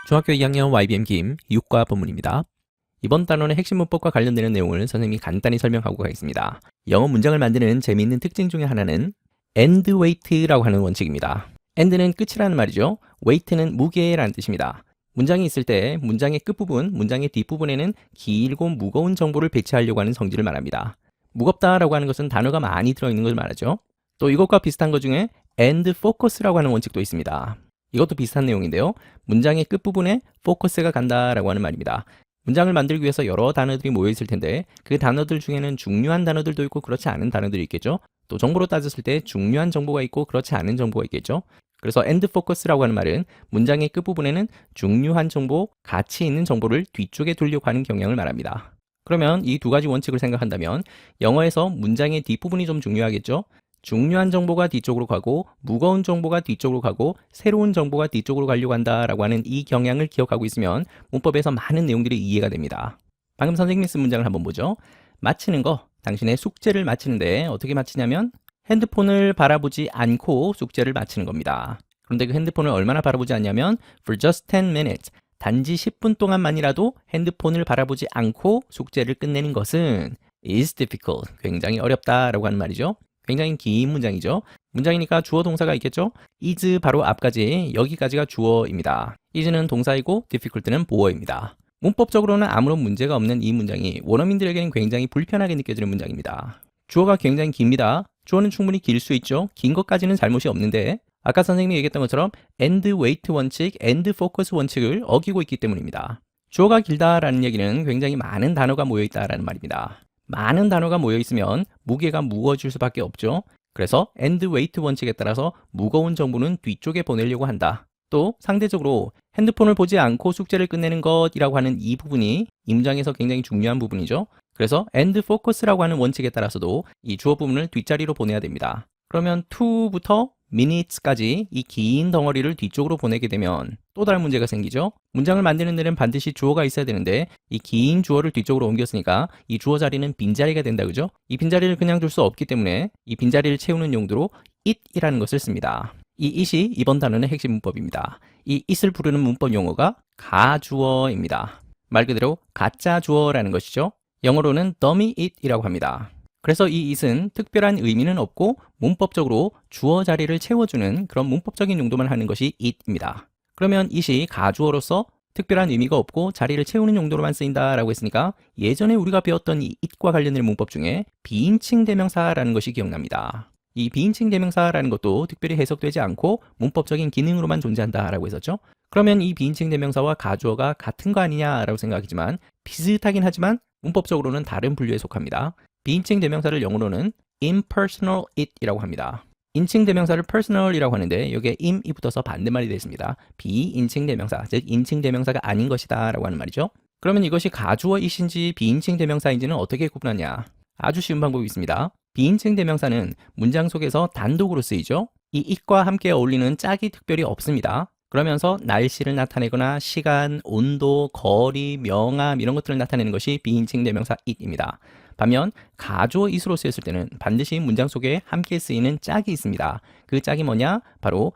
중학교 2학년 YBM 김 유과 본문입니다. 이번 단원의 핵심 문법과 관련되는 내용을 선생님이 간단히 설명하고 가겠습니다. 영어 문장을 만드는 재미있는 특징 중에 하나는 end weight라고 하는 원칙입니다. end는 끝이라는 말이죠. weight는 무게라는 뜻입니다. 문장이 있을 때 문장의 끝부분, 문장의 뒷부분에는 길고 무거운 정보를 배치하려고 하는 성질을 말합니다. 무겁다라고 하는 것은 단어가 많이 들어있는 걸 말하죠. 또 이것과 비슷한 것 중에 end focus라고 하는 원칙도 있습니다. 이것도 비슷한 내용인데요. 문장의 끝부분에 포커스가 간다라고 하는 말입니다. 문장을 만들기 위해서 여러 단어들이 모여 있을 텐데 그 단어들 중에는 중요한 단어들도 있고 그렇지 않은 단어들이 있겠죠. 또 정보로 따졌을 때 중요한 정보가 있고 그렇지 않은 정보가 있겠죠. 그래서 end focus라고 하는 말은 문장의 끝부분에는 중요한 정보, 가치 있는 정보를 뒤쪽에 두려고 하는 경향을 말합니다. 그러면 이 두 가지 원칙을 생각한다면 영어에서 문장의 뒷부분이 좀 중요하겠죠. 중요한 정보가 뒤쪽으로 가고 무거운 정보가 뒤쪽으로 가고 새로운 정보가 뒤쪽으로 가려고 한다라고 하는 이 경향을 기억하고 있으면 문법에서 많은 내용들이 이해가 됩니다. 방금 선생님이 쓴 문장을 한번 보죠. 마치는 거, 당신의 숙제를 마치는데 어떻게 마치냐면 핸드폰을 바라보지 않고 숙제를 마치는 겁니다. 그런데 그 핸드폰을 얼마나 바라보지 않냐면 for just 10 minutes, 단지 10분 동안만이라도 핸드폰을 바라보지 않고 숙제를 끝내는 것은 is difficult, 굉장히 어렵다라고 하는 말이죠. 굉장히 긴 문장이죠. 문장이니까 주어 동사가 있겠죠. is 바로 앞까지, 여기까지가 주어입니다. is는 동사이고 difficult는 보어입니다. 문법적으로는 아무런 문제가 없는 이 문장이 원어민들에게는 굉장히 불편하게 느껴지는 문장입니다. 주어가 굉장히 깁니다. 주어는 충분히 길 수 있죠. 긴 것까지는 잘못이 없는데 아까 선생님이 얘기했던 것처럼 end weight 원칙, end focus 원칙을 어기고 있기 때문입니다. 주어가 길다라는 얘기는 굉장히 많은 단어가 모여 있다라는 말입니다. 많은 단어가 모여 있으면 무게가 무거워질 수밖에 없죠. 그래서 end weight 원칙에 따라서 무거운 정보는 뒤쪽에 보내려고 한다. 또 상대적으로 핸드폰을 보지 않고 숙제를 끝내는 것이라고 하는 이 부분이 이 문장에서 굉장히 중요한 부분이죠. 그래서 end focus라고 하는 원칙에 따라서도 이 주어 부분을 뒷자리로 보내야 됩니다. 그러면 to부터 minutes까지 이 긴 덩어리를 뒤쪽으로 보내게 되면 또 다른 문제가 생기죠. 문장을 만드는 데는 반드시 주어가 있어야 되는데 이 긴 주어를 뒤쪽으로 옮겼으니까 이 주어 자리는 빈자리가 된다, 그죠? 이 빈자리를 그냥 둘 수 없기 때문에 이 빈자리를 채우는 용도로 it이라는 것을 씁니다. 이 it이 이번 단어의 핵심 문법입니다. 이 it을 부르는 문법 용어가 가주어입니다. 말 그대로 가짜 주어라는 것이죠. 영어로는 dummy it이라고 합니다. 그래서 이 it은 특별한 의미는 없고 문법적으로 주어 자리를 채워주는 그런 문법적인 용도만 하는 것이 it입니다. 그러면 it이 가주어로서 특별한 의미가 없고 자리를 채우는 용도로만 쓰인다라고 했으니까 예전에 우리가 배웠던 이 it과 관련된 문법 중에 비인칭 대명사라는 것이 기억납니다. 이 비인칭 대명사라는 것도 특별히 해석되지 않고 문법적인 기능으로만 존재한다라고 했었죠. 그러면 이 비인칭 대명사와 가주어가 같은 거 아니냐라고 생각하지만 비슷하긴 하지만 문법적으로는 다른 분류에 속합니다. 비인칭 대명사를 영어로는 impersonal it이라고 합니다. 인칭 대명사를 personal이라고 하는데 여기에 im이 붙어서 반대말이 되겠습니다. 비인칭 대명사, 즉 인칭 대명사가 아닌 것이다 라고 하는 말이죠. 그러면 이것이 가주어 it인지 비인칭 대명사인지는 어떻게 구분하냐? 아주 쉬운 방법이 있습니다. 비인칭 대명사는 문장 속에서 단독으로 쓰이죠. 이 it과 함께 어울리는 짝이 특별히 없습니다. 그러면서 날씨를 나타내거나 시간, 온도, 거리, 명암 이런 것들을 나타내는 것이 비인칭 대명사 it입니다. 반면 가주어 it으로 쓰였을 때는 반드시 문장 속에 함께 쓰이는 짝이 있습니다. 그 짝이 뭐냐? 바로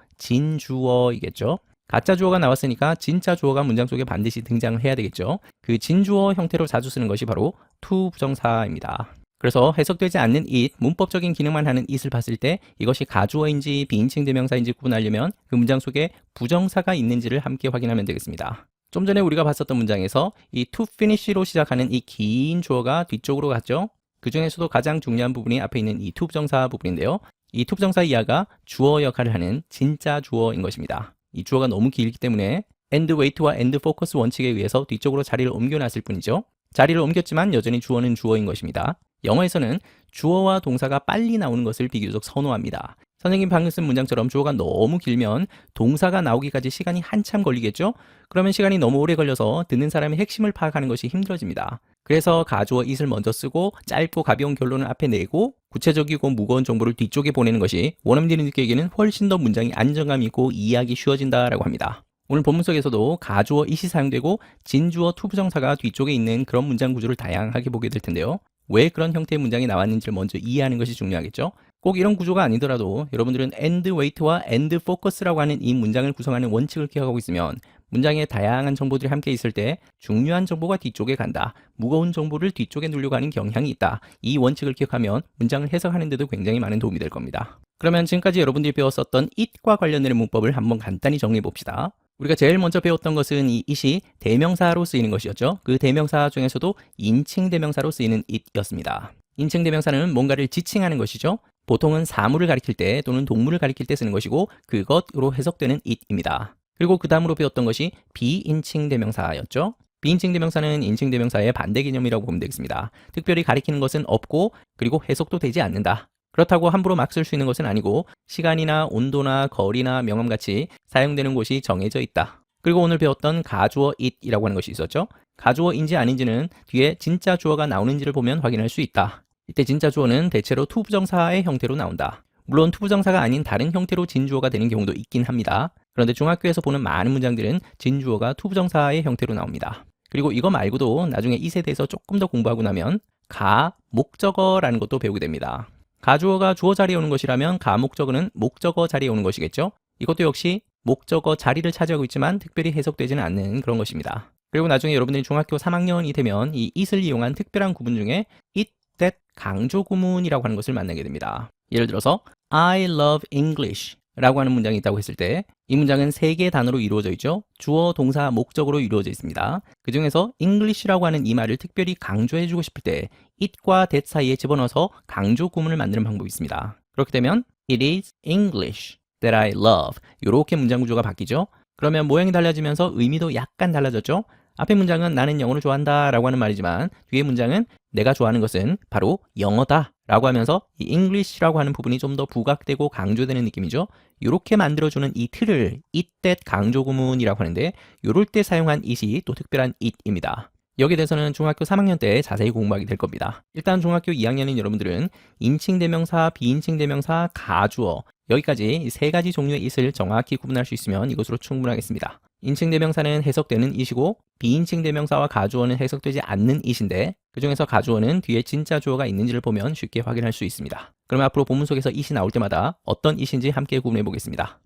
진주어이겠죠. 가짜 주어가 나왔으니까 진짜 주어가 문장 속에 반드시 등장을 해야 되겠죠. 그 진주어 형태로 자주 쓰는 것이 바로 to 부정사입니다. 그래서 해석되지 않는 it, 문법적인 기능만 하는 it을 봤을 때 이것이 가주어인지 비인칭 대명사인지 구분하려면 그 문장 속에 부정사가 있는지를 함께 확인하면 되겠습니다. 좀 전에 우리가 봤었던 문장에서 이 to finish로 시작하는 이 긴 주어가 뒤쪽으로 갔죠. 그 중에서도 가장 중요한 부분이 앞에 있는 이 to 부정사 부분인데요. 이 to 부정사 이하가 주어 역할을 하는 진짜 주어인 것입니다. 이 주어가 너무 길기 때문에 end weight와 end focus 원칙에 의해서 뒤쪽으로 자리를 옮겨놨을 뿐이죠. 자리를 옮겼지만 여전히 주어는 주어인 것입니다. 영어에서는 주어와 동사가 빨리 나오는 것을 비교적 선호합니다. 선생님 방금 쓴 문장처럼 주어가 너무 길면 동사가 나오기까지 시간이 한참 걸리겠죠? 그러면 시간이 너무 오래 걸려서 듣는 사람의 핵심을 파악하는 것이 힘들어집니다. 그래서 가주어 it을 먼저 쓰고 짧고 가벼운 결론을 앞에 내고 구체적이고 무거운 정보를 뒤쪽에 보내는 것이 원어민들이 느끼기에는 훨씬 더 문장이 안정감 있고 이해하기 쉬워진다라고 합니다. 오늘 본문 속에서도 가주어 it이 사용되고 진주어 to 부정사가 뒤쪽에 있는 그런 문장 구조를 다양하게 보게 될 텐데요. 왜 그런 형태의 문장이 나왔는지를 먼저 이해하는 것이 중요하겠죠. 꼭 이런 구조가 아니더라도 여러분들은 and wait와 and focus라고 하는 이 문장을 구성하는 원칙을 기억하고 있으면 문장에 다양한 정보들이 함께 있을 때 중요한 정보가 뒤쪽에 간다, 무거운 정보를 뒤쪽에 누려고 하는 경향이 있다, 이 원칙을 기억하면 문장을 해석하는 데도 굉장히 많은 도움이 될 겁니다. 그러면 지금까지 여러분들이 배웠었던 it과 관련되는 문법을 한번 간단히 정리해 봅시다. 우리가 제일 먼저 배웠던 것은 이 it이 대명사로 쓰이는 것이었죠. 그 대명사 중에서도 인칭 대명사로 쓰이는 it이었습니다. 인칭 대명사는 뭔가를 지칭하는 것이죠. 보통은 사물을 가리킬 때 또는 동물을 가리킬 때 쓰는 것이고 그것으로 해석되는 it입니다. 그리고 그 다음으로 배웠던 것이 비인칭 대명사였죠. 비인칭 대명사는 인칭 대명사의 반대 개념이라고 보면 되겠습니다. 특별히 가리키는 것은 없고 그리고 해석도 되지 않는다. 그렇다고 함부로 막 쓸 수 있는 것은 아니고 시간이나 온도나 거리나 명암같이 사용되는 곳이 정해져 있다. 그리고 오늘 배웠던 가주어 it이라고 하는 것이 있었죠. 가주어인지 아닌지는 뒤에 진짜 주어가 나오는지를 보면 확인할 수 있다. 이때 진짜 주어는 대체로 투부정사의 형태로 나온다. 물론 투부정사가 아닌 다른 형태로 진주어가 되는 경우도 있긴 합니다. 그런데 중학교에서 보는 많은 문장들은 진주어가 투부정사의 형태로 나옵니다. 그리고 이거 말고도 나중에 it에 대해서 조금 더 공부하고 나면 가, 목적어라는 것도 배우게 됩니다. 가주어가 주어 자리에 오는 것이라면 가목적어는 목적어 자리에 오는 것이겠죠. 이것도 역시 목적어 자리를 차지하고 있지만 특별히 해석되지는 않는 그런 것입니다. 그리고 나중에 여러분들이 중학교 3학년이 되면 이 it을 이용한 특별한 구문 중에 it, that 강조 구문이라고 하는 것을 만나게 됩니다. 예를 들어서 I love English 라고 하는 문장이 있다고 했을 때 이 문장은 3개의 단어로 이루어져 있죠. 주어, 동사, 목적으로 이루어져 있습니다. 그 중에서 English라고 하는 이 말을 특별히 강조해주고 싶을 때 it과 that 사이에 집어넣어서 강조 구문을 만드는 방법이 있습니다. 그렇게 되면 It is English that I love 이렇게 문장 구조가 바뀌죠. 그러면 모양이 달라지면서 의미도 약간 달라졌죠. 앞의 문장은 나는 영어를 좋아한다 라고 하는 말이지만 뒤의 문장은 내가 좋아하는 것은 바로 영어다 라고 하면서 이 English라고 하는 부분이 좀 더 부각되고 강조되는 느낌이죠. 이렇게 만들어주는 이 틀을 it, that 강조 구문이라고 하는데 이럴 때 사용한 it이 또 특별한 it입니다. 여기에 대해서는 중학교 3학년 때 자세히 공부하게 될 겁니다. 일단 중학교 2학년인 여러분들은 인칭 대명사, 비인칭 대명사, 가주어 여기까지 이 3가지 종류의 it을 정확히 구분할 수 있으면 이것으로 충분하겠습니다. 인칭 대명사는 해석되는 it이고 비인칭 대명사와 가주어는 해석되지 않는 it인데 그 중에서 가주어는 뒤에 진짜 주어가 있는지를 보면 쉽게 확인할 수 있습니다. 그러면 앞으로 본문 속에서 it이 나올 때마다 어떤 it인지 함께 구분해 보겠습니다.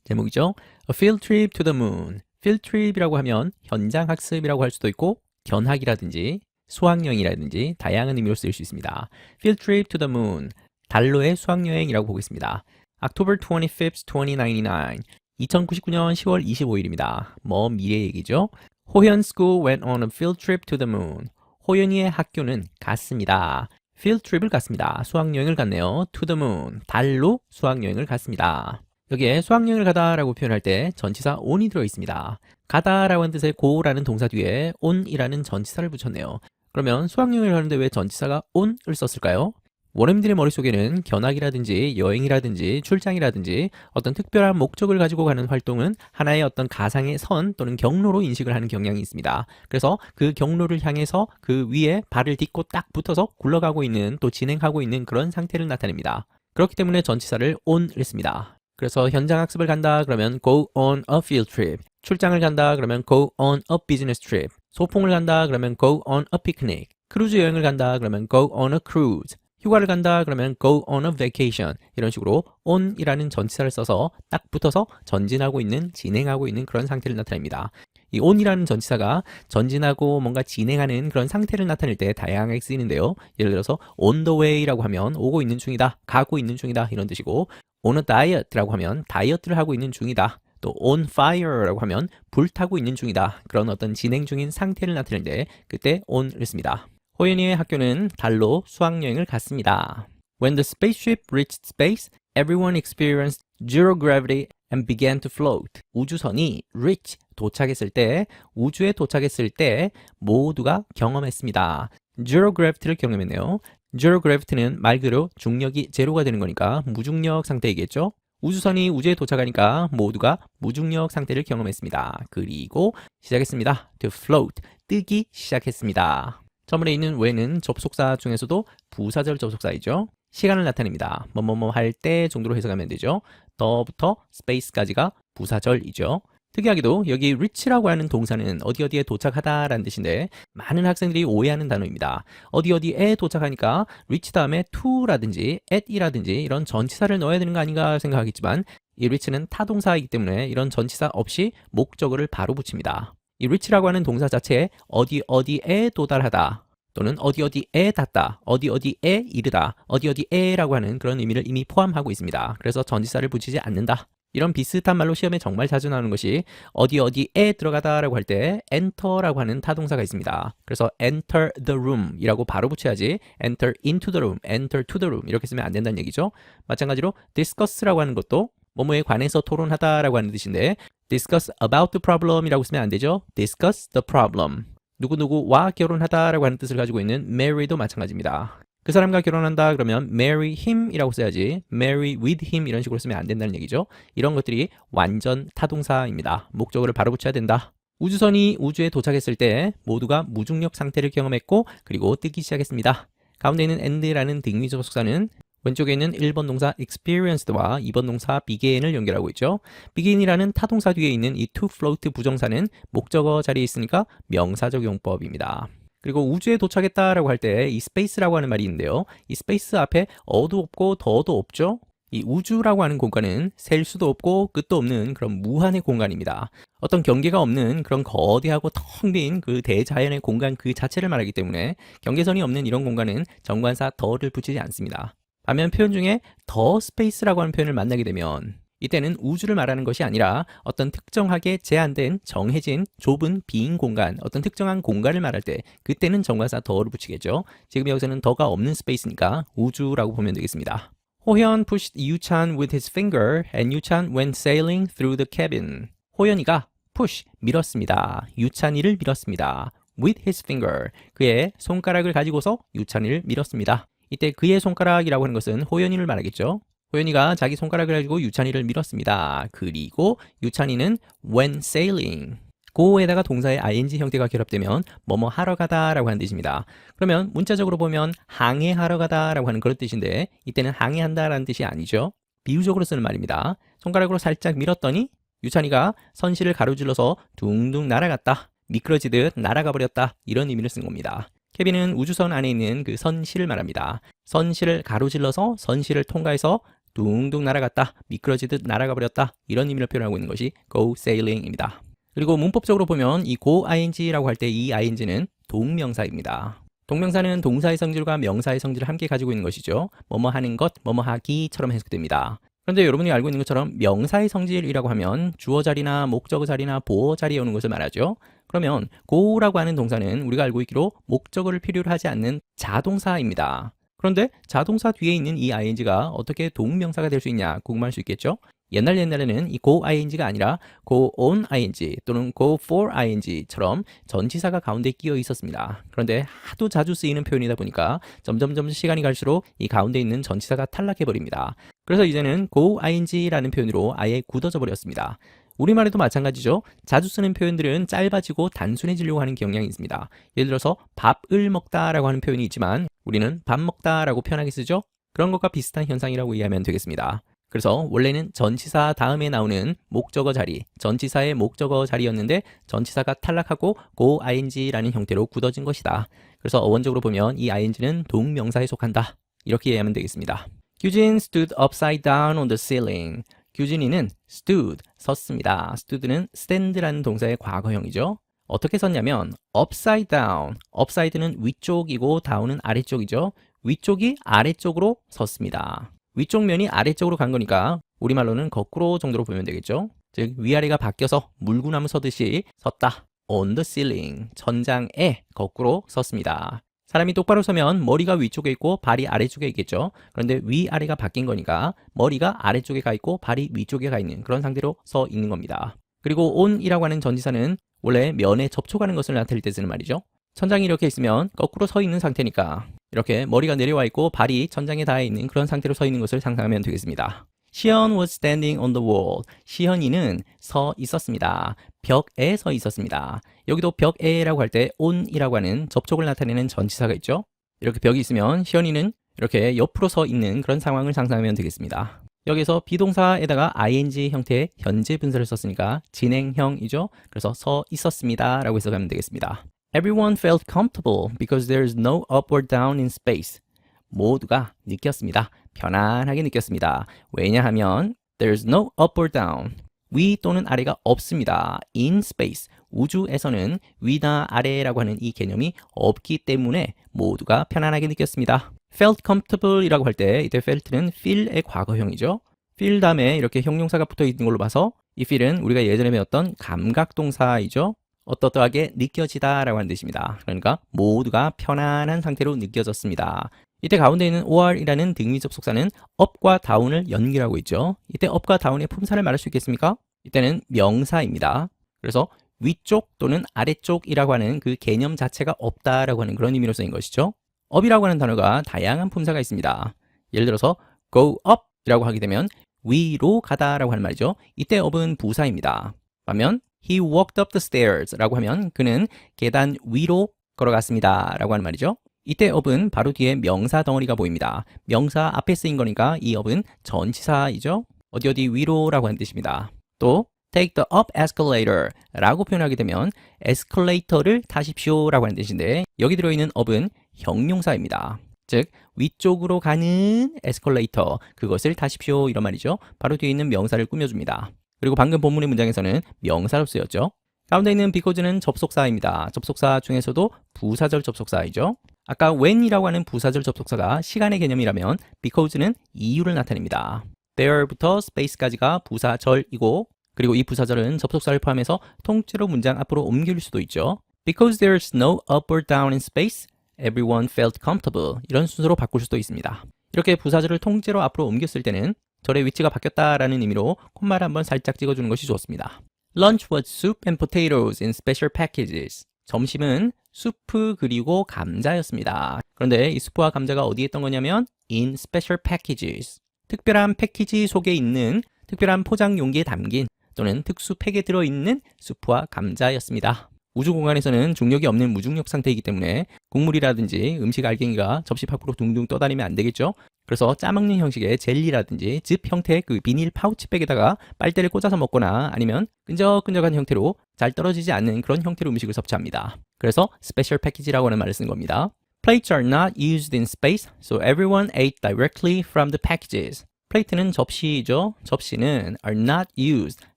제목이죠. A field trip to the moon. field trip이라고 하면 현장 학습이라고 할 수도 있고 견학이라든지 수학여행이라든지 다양한 의미로 쓰일 수 있습니다. field trip to the moon. 달로의 수학여행이라고 보겠습니다. October 25th, 2099. 2099년 10월 25일입니다. 먼 미래 얘기죠. 호연 school went on a field trip to the moon. 호연이의 학교는 갔습니다. field trip을 갔습니다. 수학여행을 갔네요. to the moon. 달로 수학여행을 갔습니다. 여기에 수학여행을 가다라고 표현할 때 전치사 on이 들어 있습니다. 가다라고 하는 뜻의 go라는 동사 뒤에 on이라는 전치사를 붙였네요. 그러면 수학여행을 하는데 왜 전치사가 on을 썼을까요? 원어민들의 머릿속에는 견학이라든지 여행이라든지 출장이라든지 어떤 특별한 목적을 가지고 가는 활동은 하나의 어떤 가상의 선 또는 경로로 인식을 하는 경향이 있습니다. 그래서 그 경로를 향해서 그 위에 발을 딛고 딱 붙어서 굴러가고 있는 또 진행하고 있는 그런 상태를 나타냅니다. 그렇기 때문에 전치사를 on을 씁니다. 그래서 현장 학습을 간다 그러면 go on a field trip. 출장을 간다 그러면 go on a business trip. 소풍을 간다 그러면 go on a picnic. 크루즈 여행을 간다 그러면 go on a cruise. 휴가를 간다 그러면 go on a vacation. 이런 식으로 on이라는 전치사를 써서 딱 붙어서 전진하고 있는, 진행하고 있는 그런 상태를 나타냅니다. 이 on이라는 전치사가 전진하고 뭔가 진행하는 그런 상태를 나타낼 때 다양하게 쓰이는데요. 예를 들어서 on the way라고 하면 오고 있는 중이다, 가고 있는 중이다 이런 뜻이고 on a diet라고 하면 다이어트를 하고 있는 중이다. 또 on fire라고 하면 불타고 있는 중이다. 그런 어떤 진행 중인 상태를 나타낼 때 그때 on을 씁니다. 호연이의 학교는 달로 수학여행을 갔습니다. When the spaceship reached space, everyone experienced zero gravity and began to float. 우주선이 reach, 도착했을 때, 우주에 도착했을 때 모두가 경험했습니다. zero gravity를 경험했네요. zero gravity는 말 그대로 중력이 제로가 되는 거니까 무중력 상태이겠죠. 우주선이 우주에 도착하니까 모두가 무중력 상태를 경험했습니다. 그리고 시작했습니다. To float, 뜨기 시작했습니다. 처음에 있는 when은 접속사 중에서도 부사절 접속사이죠. 시간을 나타냅니다. 뭐뭐뭐 할 때 정도로 해석하면 되죠. 더부터 space까지가 부사절이죠. 특이하게도 여기 reach라고 하는 동사는 어디 어디에 도착하다라는 뜻인데 많은 학생들이 오해하는 단어입니다. 어디 어디에 도착하니까 reach 다음에 to라든지 at이라든지 이런 전치사를 넣어야 되는 거 아닌가 생각하겠지만 이 reach는 타동사이기 때문에 이런 전치사 없이 목적어를 바로 붙입니다. 이 reach라고 하는 동사 자체에 어디 어디에 도달하다 또는 어디 어디에 닿다, 어디 어디에 이르다, 어디 어디에라고 하는 그런 의미를 이미 포함하고 있습니다. 그래서 전치사를 붙이지 않는다. 이런 비슷한 말로 시험에 정말 자주 나오는 것이 어디 어디에 들어가다라고 할 때 enter라고 하는 타동사가 있습니다. 그래서 enter the room 이라고 바로 붙여야지 enter into the room, enter to the room 이렇게 쓰면 안 된다는 얘기죠. 마찬가지로 discuss라고 하는 것도 뭐뭐에 관해서 토론하다라고 하는 뜻인데 discuss about the problem 이라고 쓰면 안 되죠. discuss the problem. 누구누구와 결혼하다라고 하는 뜻을 가지고 있는 marry도 마찬가지입니다. 그 사람과 결혼한다 그러면 marry him 이라고 써야지 marry with him 이런 식으로 쓰면 안 된다는 얘기죠. 이런 것들이 완전 타동사입니다. 목적어를 바로 붙여야 된다. 우주선이 우주에 도착했을 때 모두가 무중력 상태를 경험했고 그리고 뜨기 시작했습니다. 가운데 있는 and라는 등위 접속사는 왼쪽에 있는 1번 동사 experienced와 2번 동사 began을 연결하고 있죠. begin이라는 타동사 뒤에 있는 이 to float 부정사는 목적어 자리에 있으니까 명사적 용법입니다. 그리고 우주에 도착했다라고 할 때 이 space라고 하는 말이 있는데요. 이 space 앞에 어도 없고 더도 없죠. 이 우주라고 하는 공간은 셀 수도 없고 끝도 없는 그런 무한의 공간입니다. 어떤 경계가 없는 그런 거대하고 텅 빈 그 대자연의 공간 그 자체를 말하기 때문에 경계선이 없는 이런 공간은 정관사 더를 붙이지 않습니다. 반면 표현 중에 더 스페이스라고 하는 표현을 만나게 되면 이때는 우주를 말하는 것이 아니라 어떤 특정하게 제한된 정해진 좁은 빈 공간, 어떤 특정한 공간을 말할 때 그때는 정관사 더를 붙이겠죠. 지금 여기서는 더가 없는 스페이스니까 우주라고 보면 되겠습니다. 호현 pushed 유찬 with his finger and 유찬 went sailing through the cabin. 호연이가 push, 밀었습니다. 유찬이를 밀었습니다. with his finger, 그의 손가락을 가지고서 유찬이를 밀었습니다. 이때 그의 손가락이라고 하는 것은 호연이를 말하겠죠. 호연이가 자기 손가락을 가지고 유찬이를 밀었습니다. 그리고 유찬이는 went sailing. go에다가 동사의 ing 형태가 결합되면 뭐뭐 하러 가다라고 하는 뜻입니다. 그러면 문자적으로 보면 항해하러 가다라고 하는 그런 뜻인데 이때는 항해한다라는 뜻이 아니죠. 비유적으로 쓰는 말입니다. 손가락으로 살짝 밀었더니 유찬이가 선실을 가로질러서 둥둥 날아갔다. 미끄러지듯 날아가 버렸다. 이런 의미를 쓴 겁니다. 케빈은 우주선 안에 있는 그 선실을 말합니다. 선실을 가로질러서 선실을 통과해서 둥둥 날아갔다, 미끄러지듯 날아가 버렸다 이런 의미를 표현하고 있는 것이 go sailing입니다. 그리고 문법적으로 보면 이 go ing라고 할 때 이 ing는 동명사입니다. 동명사는 동사의 성질과 명사의 성질을 함께 가지고 있는 것이죠. 뭐뭐 하는 것, 뭐뭐 하기처럼 해석됩니다. 그런데 여러분이 알고 있는 것처럼 명사의 성질이라고 하면 주어 자리나 목적어 자리나 보어 자리에 오는 것을 말하죠. 그러면 go라고 하는 동사는 우리가 알고 있기로 목적어를 필요로 하지 않는 자동사입니다. 그런데 자동사 뒤에 있는 이 ing가 어떻게 동명사가 될 수 있냐 궁금할 수 있겠죠? 옛날에는 이 go ing가 아니라 go on ing 또는 go for ing처럼 전치사가 가운데 끼어 있었습니다. 그런데 하도 자주 쓰이는 표현이다 보니까 점점 시간이 갈수록 이 가운데 있는 전치사가 탈락해 버립니다. 그래서 이제는 go ing라는 표현으로 아예 굳어져 버렸습니다. 우리말에도 마찬가지죠. 자주 쓰는 표현들은 짧아지고 단순해지려고 하는 경향이 있습니다. 예를 들어서 밥을 먹다라고 하는 표현이 있지만 우리는 밥 먹다라고 편하게 쓰죠. 그런 것과 비슷한 현상이라고 이해하면 되겠습니다. 그래서 원래는 전치사 다음에 나오는 목적어 자리, 전치사의 목적어 자리였는데 전치사가 탈락하고 go ing라는 형태로 굳어진 것이다. 그래서 어원적으로 보면 이 ing는 동명사에 속한다. 이렇게 이해하면 되겠습니다. Eugene stood upside down on the ceiling. 규진이는 stood, 섰습니다. stood는 stand라는 동사의 과거형이죠. 어떻게 섰냐면 upside down, upside는 위쪽이고 down은 아래쪽이죠. 위쪽이 아래쪽으로 섰습니다. 위쪽 면이 아래쪽으로 간 거니까 우리말로는 거꾸로 정도로 보면 되겠죠. 즉 위아래가 바뀌어서 물구나무 서듯이 섰다. on the ceiling, 천장에 거꾸로 섰습니다. 사람이 똑바로 서면 머리가 위쪽에 있고 발이 아래쪽에 있겠죠. 그런데 위아래가 바뀐 거니까 머리가 아래쪽에 가 있고 발이 위쪽에 가 있는 그런 상태로 서 있는 겁니다. 그리고 on이라고 하는 전치사는 원래 면에 접촉하는 것을 나타낼 때 쓰는 말이죠. 천장이 이렇게 있으면 거꾸로 서 있는 상태니까 이렇게 머리가 내려와 있고 발이 천장에 닿아 있는 그런 상태로 서 있는 것을 상상하면 되겠습니다. 시현 was standing on the wall. 시현이는 서 있었습니다. 벽에 서 있었습니다. 여기도 벽에라고 할 때 on이라고 하는 접촉을 나타내는 전치사가 있죠. 이렇게 벽이 있으면 시현이는 이렇게 옆으로 서 있는 그런 상황을 상상하면 되겠습니다. 여기서 비동사에다가 ing 형태의 현재 분사를 썼으니까 진행형이죠. 그래서 서 있었습니다 라고 해석하면 되겠습니다. Everyone felt comfortable because there's no up or down in space. 모두가 느꼈습니다. 편안하게 느꼈습니다. 왜냐하면 there's no up or down. 위 또는 아래가 없습니다. In space. 우주에서는 위나 아래라고 하는 이 개념이 없기 때문에 모두가 편안하게 느꼈습니다. felt comfortable 이라고 할 때 이때 felt는 feel의 과거형이죠. feel 다음에 이렇게 형용사가 붙어 있는 걸로 봐서 이 feel은 우리가 예전에 배웠던 감각동사이죠. 어떠하게 느껴지다 라고 하는 뜻입니다. 그러니까 모두가 편안한 상태로 느껴졌습니다. 이때 가운데 있는 or이라는 등위 접속사는 up과 down을 연결하고 있죠. 이때 up과 down의 품사를 말할 수 있겠습니까? 이때는 명사입니다. 그래서 위쪽 또는 아래쪽이라고 하는 그 개념 자체가 없다라고 하는 그런 의미로 쓰인 것이죠. up이라고 하는 단어가 다양한 품사가 있습니다. 예를 들어서 go up 이라고 하게 되면 위로 가다라고 하는 말이죠. 이때 up은 부사입니다. 반면 he walked up the stairs 라고 하면 그는 계단 위로 걸어갔습니다 라고 하는 말이죠. 이때 up은 바로 뒤에 명사 덩어리가 보입니다. 명사 앞에 쓰인 거니까 이 up은 전치사이죠. 어디 위로라고 하는 뜻입니다. 또 take the up escalator 라고 표현하게 되면 에스컬레이터를 타십시오 라고 하는 뜻인데 여기 들어있는 up은 형용사입니다. 즉 위쪽으로 가는 에스컬레이터 그것을 타십시오 이런 말이죠. 바로 뒤에 있는 명사를 꾸며줍니다. 그리고 방금 본문의 문장에서는 명사로 쓰였죠. 가운데 있는 because는 접속사입니다. 접속사 중에서도 부사절 접속사이죠. 아까 when이라고 하는 부사절 접속사가 시간의 개념이라면 because는 이유를 나타냅니다. there부터 space까지가 부사절이고 그리고 이 부사절은 접속사를 포함해서 통째로 문장 앞으로 옮길 수도 있죠. Because there's no up or down in space, everyone felt comfortable. 이런 순서로 바꿀 수도 있습니다. 이렇게 부사절을 통째로 앞으로 옮겼을 때는 절의 위치가 바뀌었다라는 의미로 콤마를 한번 살짝 찍어주는 것이 좋습니다. Lunch was soup and potatoes in special packages. 점심은 수프 그리고 감자였습니다. 그런데 이 수프와 감자가 어디에 있던 거냐면 in special packages. 특별한 패키지 속에 있는 특별한 포장 용기에 담긴 또는 특수 팩에 들어있는 수프와 감자였습니다. 우주 공간에서는 중력이 없는 무중력 상태이기 때문에 국물이라든지 음식 알갱이가 접시 밖으로 둥둥 떠다니면 안 되겠죠. 그래서 짜먹는 형식의 젤리라든지 즙 형태의 그 비닐 파우치백에다가 빨대를 꽂아서 먹거나 아니면 끈적끈적한 형태로 잘 떨어지지 않는 그런 형태로 음식을 섭취합니다. 그래서 스페셜 패키지라고 하는 말을 쓴 겁니다. Plates are not used in space, so everyone ate directly from the packages. 플레이트는 접시이죠. 접시는 are not used,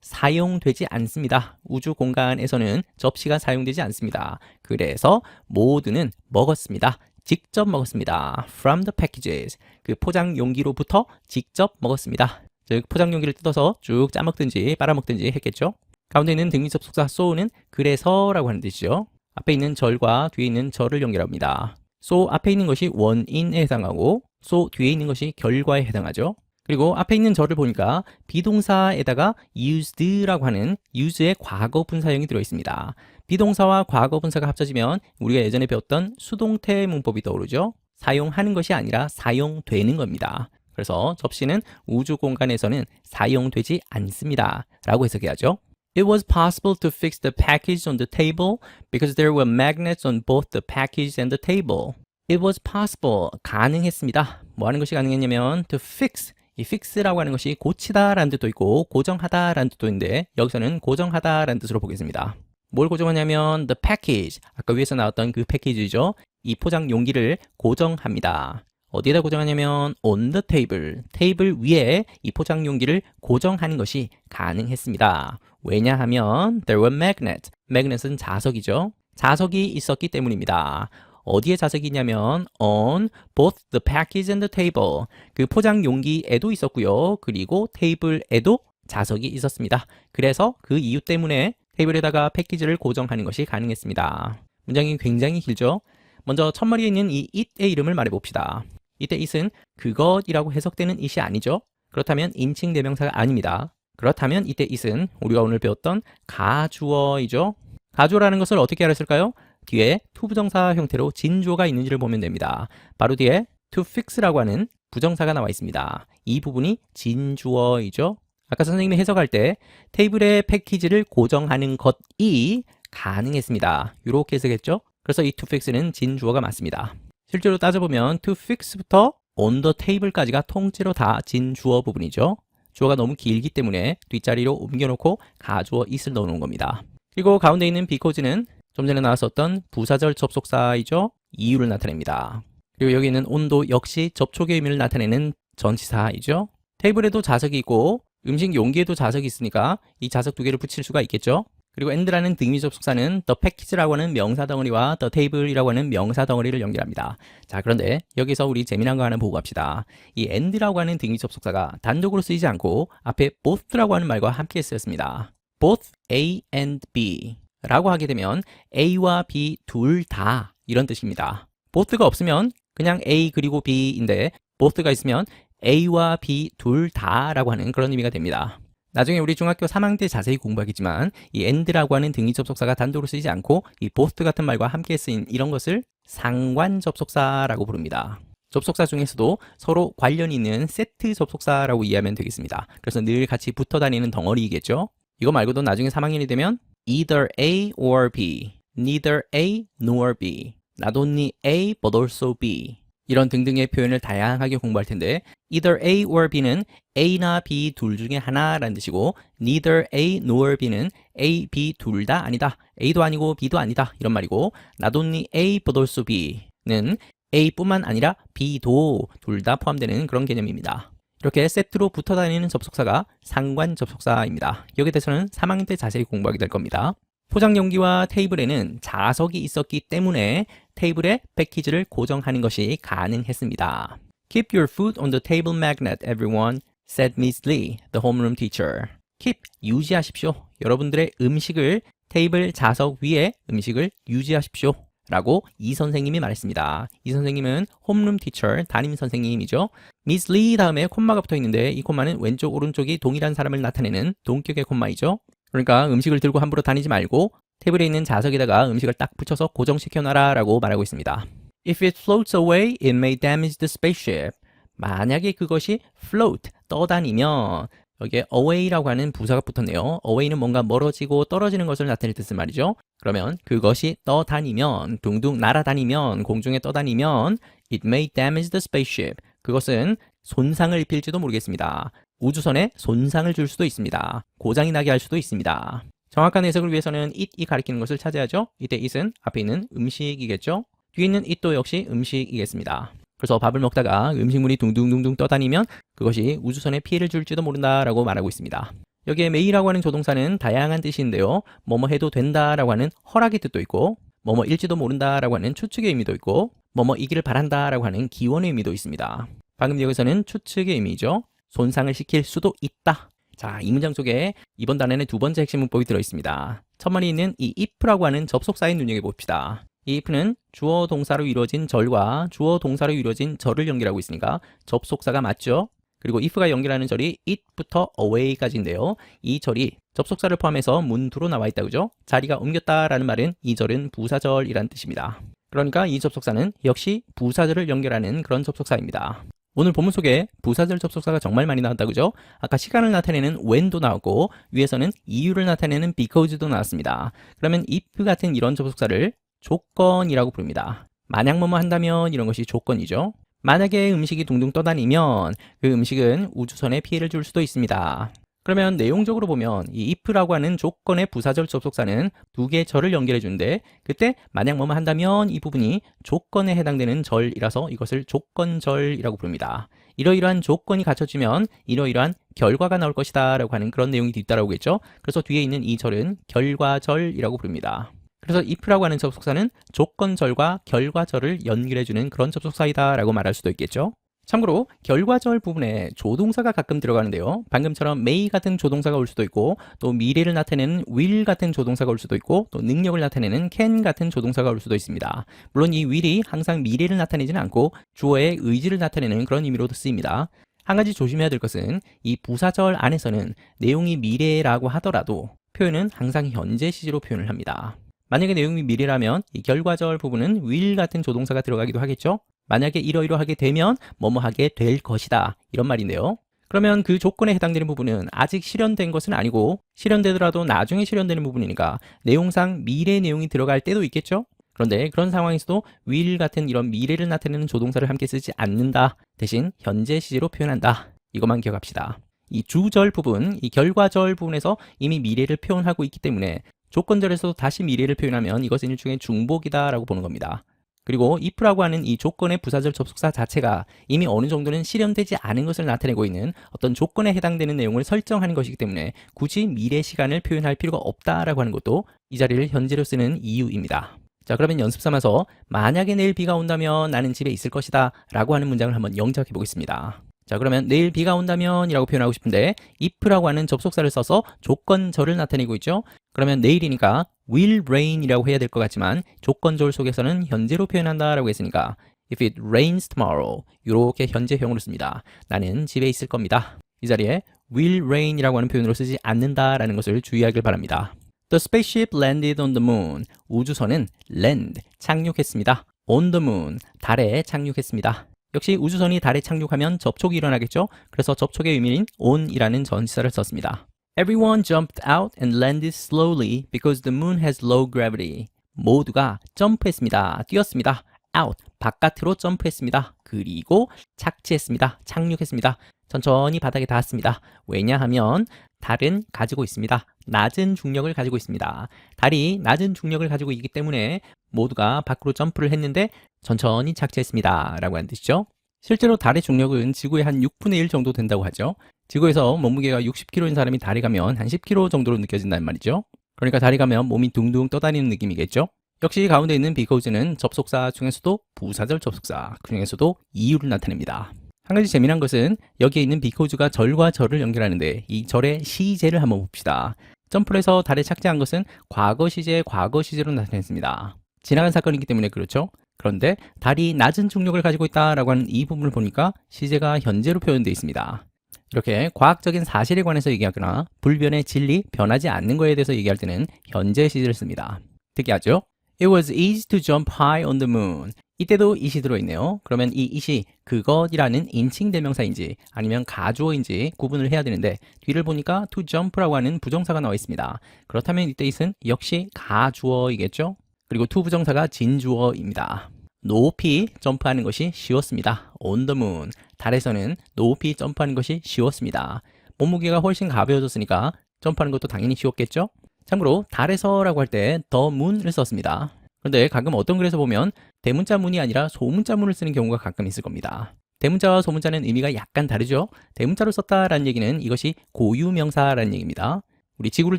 사용되지 않습니다. 우주 공간에서는 접시가 사용되지 않습니다. 그래서 모두는 먹었습니다. 직접 먹었습니다. From the packages, 그 포장 용기로부터 직접 먹었습니다. 즉 포장 용기를 뜯어서 쭉 짜먹든지 빨아먹든지 했겠죠. 가운데 있는 등위 접속사 so는 그래서라고 하는 뜻이죠. 앞에 있는 절과 뒤에 있는 절을 연결합니다. so 앞에 있는 것이 원인에 해당하고 so 뒤에 있는 것이 결과에 해당하죠. 그리고 앞에 있는 절을 보니까 비동사에다가 used라고 하는 use의 과거 분사형이 들어있습니다. 비동사와 과거 분사가 합쳐지면 우리가 예전에 배웠던 수동태 문법이 떠오르죠. 사용하는 것이 아니라 사용되는 겁니다. 그래서 접시는 우주 공간에서는 사용되지 않습니다. 라고 해석해야죠. It was possible to fix the package on the table because there were magnets on both the package and the table. It was possible. 가능했습니다. 뭐 하는 것이 가능했냐면 to fix. 이 fix라고 하는 것이 고치다라는 뜻도 있고 고정하다라는 뜻도 있는데 여기서는 고정하다라는 뜻으로 보겠습니다. 뭘 고정하냐면 the package, 아까 위에서 나왔던 그 패키지죠. 이 포장 용기를 고정합니다. 어디에다 고정하냐면 on the table, 테이블 위에 이 포장 용기를 고정하는 것이 가능했습니다. 왜냐하면 there were magnets, magnet은 자석이죠. 자석이 있었기 때문입니다. 어디에 자석이 있냐면 on both the package and the table. 그 포장 용기에도 있었고요. 그리고 테이블에도 자석이 있었습니다. 그래서 그 이유 때문에 테이블에다가 패키지를 고정하는 것이 가능했습니다. 문장이 굉장히 길죠? 먼저 첫머리에 있는 이 it의 이름을 말해봅시다. 이때 it은 그것이라고 해석되는 it이 아니죠? 그렇다면 인칭 대명사가 아닙니다. 그렇다면 이때 it은 우리가 오늘 배웠던 가주어이죠? 가주어라는 것을 어떻게 알았을까요? 뒤에 투부정사 형태로 진주어가 있는지를 보면 됩니다. 바로 뒤에 to fix라고 하는 부정사가 나와 있습니다. 이 부분이 진주어이죠. 아까 선생님이 해석할 때 테이블의 패키지를 고정하는 것이 가능했습니다. 이렇게 해석했죠. 그래서 이 to fix는 진주어가 맞습니다. 실제로 따져보면 to fix부터 on the table까지가 통째로 다 진 주어 부분이죠. 주어가 너무 길기 때문에 뒷자리로 옮겨놓고 가주어 is를 넣어놓은 겁니다. 그리고 가운데 있는 because는 좀 전에 나왔었던 부사절 접속사이죠. 이유를 나타냅니다. 그리고 여기 있는 on도 역시 접촉의 의미를 나타내는 전치사이죠. 테이블에도 자석이 있고 음식 용기에도 자석이 있으니까 이 자석 두 개를 붙일 수가 있겠죠. 그리고 and라는 등위 접속사는 the package라고 하는 명사 덩어리와 the table이라고 하는 명사 덩어리를 연결합니다. 자, 그런데 여기서 우리 재미난 거 하나 보고 갑시다. 이 and라고 하는 등위 접속사가 단독으로 쓰이지 않고 앞에 both라고 하는 말과 함께 쓰였습니다. both A and B 라고 하게 되면 A와 B 둘 다 이런 뜻입니다. both가 없으면 그냥 A 그리고 B인데 both가 있으면 A와 B 둘 다라고 하는 그런 의미가 됩니다. 나중에 우리 중학교 3학년 때 자세히 공부하겠지만 이 and라고 하는 등위 접속사가 단독으로 쓰이지 않고 이 both 같은 말과 함께 쓰인 이런 것을 상관 접속사라고 부릅니다. 접속사 중에서도 서로 관련이 있는 세트 접속사라고 이해하면 되겠습니다. 그래서 늘 같이 붙어 다니는 덩어리이겠죠. 이거 말고도 나중에 3학년이 되면 either A or B, neither A nor B, not only A but also B 이런 등등의 표현을 다양하게 공부할 텐데 either A or B는 A나 B 둘 중에 하나라는 뜻이고 neither A nor B는 A, B 둘 다 아니다. A도 아니고 B도 아니다. 이런 말이고 not only A but also B는 A뿐만 아니라 B도 둘 다 포함되는 그런 개념입니다. 이렇게 세트로 붙어 다니는 접속사가 상관 접속사입니다. 여기에 대해서는 3학년 때 자세히 공부하게 될 겁니다. 포장용기와 테이블에는 자석이 있었기 때문에 테이블에 패키지를 고정하는 것이 가능했습니다. Keep your food on the table magnet, everyone, said Miss Lee, the homeroom teacher. Keep, 유지하십시오. 여러분들의 음식을 테이블 자석 위에 음식을 유지하십시오. 라고 이 선생님이 말했습니다. 이 선생님은 홈룸 티처, 담임 선생님이죠. Miss Lee 다음에 콤마가 붙어 있는데 이 콤마는 왼쪽 오른쪽이 동일한 사람을 나타내는 동격의 콤마이죠. 그러니까 음식을 들고 함부로 다니지 말고 테이블에 있는 자석에다가 음식을 딱 붙여서 고정시켜 놔라 라고 말하고 있습니다. If it floats away, it may damage the spaceship. 만약에 그것이 float, 떠다니면 여기에 away라고 하는 부사가 붙었네요. away는 뭔가 멀어지고 떨어지는 것을 나타낼 뜻은 말이죠. 그러면 그것이 떠다니면, 둥둥 날아다니면, 공중에 떠다니면 it may damage the spaceship. 그것은 손상을 입힐지도 모르겠습니다. 우주선에 손상을 줄 수도 있습니다. 고장이 나게 할 수도 있습니다. 정확한 해석을 위해서는 it이 가리키는 것을 찾아야죠. 이때 it은 앞에 있는 음식이겠죠. 뒤에 있는 it도 역시 음식이겠습니다. 그래서 밥을 먹다가 음식물이 둥둥둥둥 떠다니면 그것이 우주선에 피해를 줄지도 모른다라고 말하고 있습니다. 여기에 may라고 하는 조동사는 다양한 뜻인데요. 뭐뭐 해도 된다라고 하는 허락의 뜻도 있고 뭐뭐일지도 모른다라고 하는 추측의 의미도 있고 뭐뭐이기를 바란다라고 하는 기원의 의미도 있습니다. 방금 여기서는 추측의 의미죠. 손상을 시킬 수도 있다. 자, 이 문장 속에 이번 단원의 두 번째 핵심 문법이 들어있습니다. 첫 번에 있는 이 if라고 하는 접속사에 눈여겨봅시다. 이 if는 주어 동사로 이루어진 절과 주어 동사로 이루어진 절을 연결하고 있으니까 접속사가 맞죠? 그리고 if가 연결하는 절이 it부터 away까지인데요. 이 절이 접속사를 포함해서 문두로 나와 있다, 그죠? 자리가 옮겼다라는 말은 이 절은 부사절이란 뜻입니다. 그러니까 이 접속사는 역시 부사절을 연결하는 그런 접속사입니다. 오늘 본문 속에 부사절 접속사가 정말 많이 나왔다, 그죠? 아까 시간을 나타내는 when도 나왔고 위에서는 이유를 나타내는 because도 나왔습니다. 그러면 if 같은 이런 접속사를 조건이라고 부릅니다. 만약 뭐뭐 한다면 이런 것이 조건이죠. 만약에 음식이 둥둥 떠다니면 그 음식은 우주선에 피해를 줄 수도 있습니다. 그러면 내용적으로 보면 이 if라고 하는 조건의 부사절 접속사는 두 개의 절을 연결해 주는데 그때 만약 뭐뭐 한다면 이 부분이 조건에 해당되는 절이라서 이것을 조건절이라고 부릅니다. 이러이러한 조건이 갖춰지면 이러이러한 결과가 나올 것이다 라고 하는 그런 내용이 뒤따라오겠죠. 그래서 뒤에 있는 이 절은 결과절이라고 부릅니다. 그래서 if라고 하는 접속사는 조건절과 결과절을 연결해주는 그런 접속사이다 라고 말할 수도 있겠죠. 참고로 결과절 부분에 조동사가 가끔 들어가는데요. 방금처럼 may 같은 조동사가 올 수도 있고 또 미래를 나타내는 will 같은 조동사가 올 수도 있고 또 능력을 나타내는 can 같은 조동사가 올 수도 있습니다. 물론 이 will이 항상 미래를 나타내지는 않고 주어의 의지를 나타내는 그런 의미로도 쓰입니다. 한 가지 조심해야 될 것은 이 부사절 안에서는 내용이 미래라고 하더라도 표현은 항상 현재 시제로 표현을 합니다. 만약에 내용이 미래라면 이 결과절 부분은 will 같은 조동사가 들어가기도 하겠죠. 만약에 이러이러하게 되면 뭐뭐 하게 될 것이다 이런 말인데요. 그러면 그 조건에 해당되는 부분은 아직 실현된 것은 아니고 실현되더라도 나중에 실현되는 부분이니까 내용상 미래 내용이 들어갈 때도 있겠죠. 그런데 그런 상황에서도 will 같은 이런 미래를 나타내는 조동사를 함께 쓰지 않는다. 대신 현재 시제로 표현한다. 이것만 기억합시다. 이 주절 부분, 이 결과절 부분에서 이미 미래를 표현하고 있기 때문에 조건절에서 다시 미래를 표현하면 이것은 일종의 중복이다라고 보는 겁니다. 그리고 if라고 하는 이 조건의 부사절 접속사 자체가 이미 어느 정도는 실현되지 않은 것을 나타내고 있는 어떤 조건에 해당되는 내용을 설정하는 것이기 때문에 굳이 미래 시간을 표현할 필요가 없다라고 하는 것도 이 자리를 현재로 쓰는 이유입니다. 자, 그러면 연습 삼아서 만약에 내일 비가 온다면 나는 집에 있을 것이다 라고 하는 문장을 한번 영작해 보겠습니다. 자, 그러면 내일 비가 온다면 이라고 표현하고 싶은데 if라고 하는 접속사를 써서 조건절을 나타내고 있죠. 그러면 내일이니까 will rain 이라고 해야 될 것 같지만 조건절 속에서는 현재로 표현한다 라고 했으니까 if it rains tomorrow 이렇게 현재형으로 씁니다. 나는 집에 있을 겁니다. 이 자리에 will rain 이라고 하는 표현으로 쓰지 않는다 라는 것을 주의하길 바랍니다. The spaceship landed on the moon. 우주선은 land, 착륙했습니다. on the moon, 달에 착륙했습니다. 역시 우주선이 달에 착륙하면 접촉이 일어나겠죠? 그래서 접촉의 의미인 on이라는 전치사를 썼습니다. Everyone jumped out and landed slowly because the moon has low gravity. 모두가 점프했습니다. 뛰었습니다. out, 바깥으로 점프했습니다. 그리고 착지했습니다. 착륙했습니다. 천천히 바닥에 닿았습니다. 왜냐하면 달은 가지고 있습니다. 낮은 중력을 가지고 있습니다. 달이 낮은 중력을 가지고 있기 때문에 모두가 밖으로 점프를 했는데 천천히 착지했습니다. 라고 하는 뜻이죠. 실제로 달의 중력은 지구의 한 6분의 1 정도 된다고 하죠. 지구에서 몸무게가 60kg인 사람이 달에 가면 한 10kg 정도로 느껴진단 말이죠. 그러니까 달에 가면 몸이 둥둥 떠다니는 느낌이겠죠. 역시 가운데 있는 because는 접속사 중에서도 부사절 접속사, 그 중에서도 이유를 나타냅니다. 한 가지 재미난 것은 여기에 있는 because가 절과 절을 연결하는데 이 절의 시제를 한번 봅시다. 점프를 해서 달에 착지한 것은 과거 시제, 과거 시제로 나타냈습니다. 지나간 사건이기 때문에 그렇죠. 그런데 달이 낮은 중력을 가지고 있다라고 하는 이 부분을 보니까 시제가 현재로 표현되어 있습니다. 이렇게 과학적인 사실에 관해서 얘기하거나 불변의 진리, 변하지 않는 것에 대해서 얘기할 때는 현재 시제를 씁니다. 특이하죠? It was easy to jump high on the moon. 이때도 it이 들어있네요. 그러면 이 it이 그것이라는 인칭 대명사인지 아니면 가주어인지 구분을 해야 되는데 뒤를 보니까 to jump라고 하는 부정사가 나와 있습니다. 그렇다면 이때 it은 역시 가주어이겠죠? 그리고 to 부정사가 진주어입니다. 높이 점프하는 것이 쉬웠습니다. on the moon. 달에서는 높이 점프하는 것이 쉬웠습니다. 몸무게가 훨씬 가벼워졌으니까 점프하는 것도 당연히 쉬웠겠죠? 참고로 달에서라고 할 때 the moon을 썼습니다. 그런데 가끔 어떤 글에서 보면 대문자 문이 아니라 소문자 문을 쓰는 경우가 가끔 있을 겁니다. 대문자와 소문자는 의미가 약간 다르죠? 대문자로 썼다라는 얘기는 이것이 고유명사라는 얘기입니다. 우리 지구를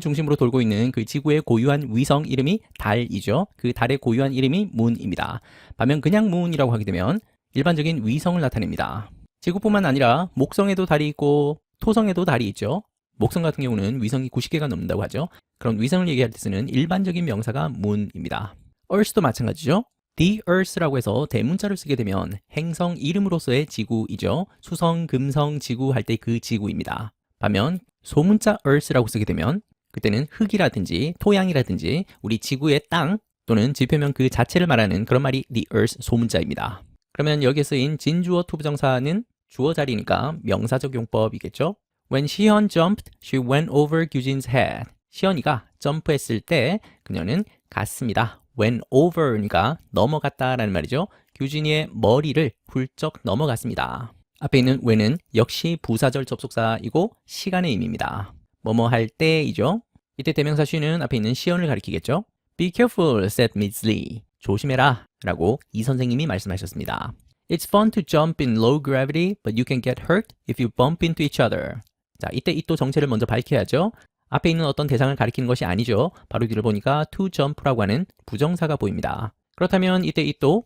중심으로 돌고 있는 그 지구의 고유한 위성 이름이 달이죠. 그 달의 고유한 이름이 문입니다. 반면 그냥 문이라고 하게 되면 일반적인 위성을 나타냅니다. 지구뿐만 아니라 목성에도 달이 있고 토성에도 달이 있죠. 목성 같은 경우는 위성이 90개가 넘는다고 하죠. 그런 위성을 얘기할 때 쓰는 일반적인 명사가 문입니다. Earth도 마찬가지죠. The Earth라고 해서 대문자를 쓰게 되면 행성 이름으로서의 지구이죠. 수성, 금성, 지구 할 때 그 지구입니다. 반면 소문자 Earth라고 쓰게 되면 그때는 흙이라든지 토양이라든지 우리 지구의 땅 또는 지표면 그 자체를 말하는 그런 말이 the Earth 소문자입니다. 그러면 여기에 쓰인 진주어 투부정사는 주어 자리니까 명사적 용법이겠죠. When Siyeon jumped, she went over 규진's head. 시연이가 점프했을 때 그녀는 갔습니다. went over니까 넘어갔다라는 말이죠. 규진이의 머리를 훌쩍 넘어갔습니다. 앞에 있는 when은 역시 부사절 접속사이고 시간의 의미입니다. 뭐뭐 할 때이죠. 이때 대명사 she는 앞에 있는 시연을 가리키겠죠. Be careful, said Miss Lee. 조심해라 라고 이 선생님이 말씀하셨습니다. It's fun to jump in low gravity, but you can get hurt if you bump into each other. 자, 이때 이 또 정체를 먼저 밝혀야죠. 앞에 있는 어떤 대상을 가리키는 것이 아니죠. 바로 뒤를 보니까 to jump라고 하는 부정사가 보입니다. 그렇다면 이때 이 또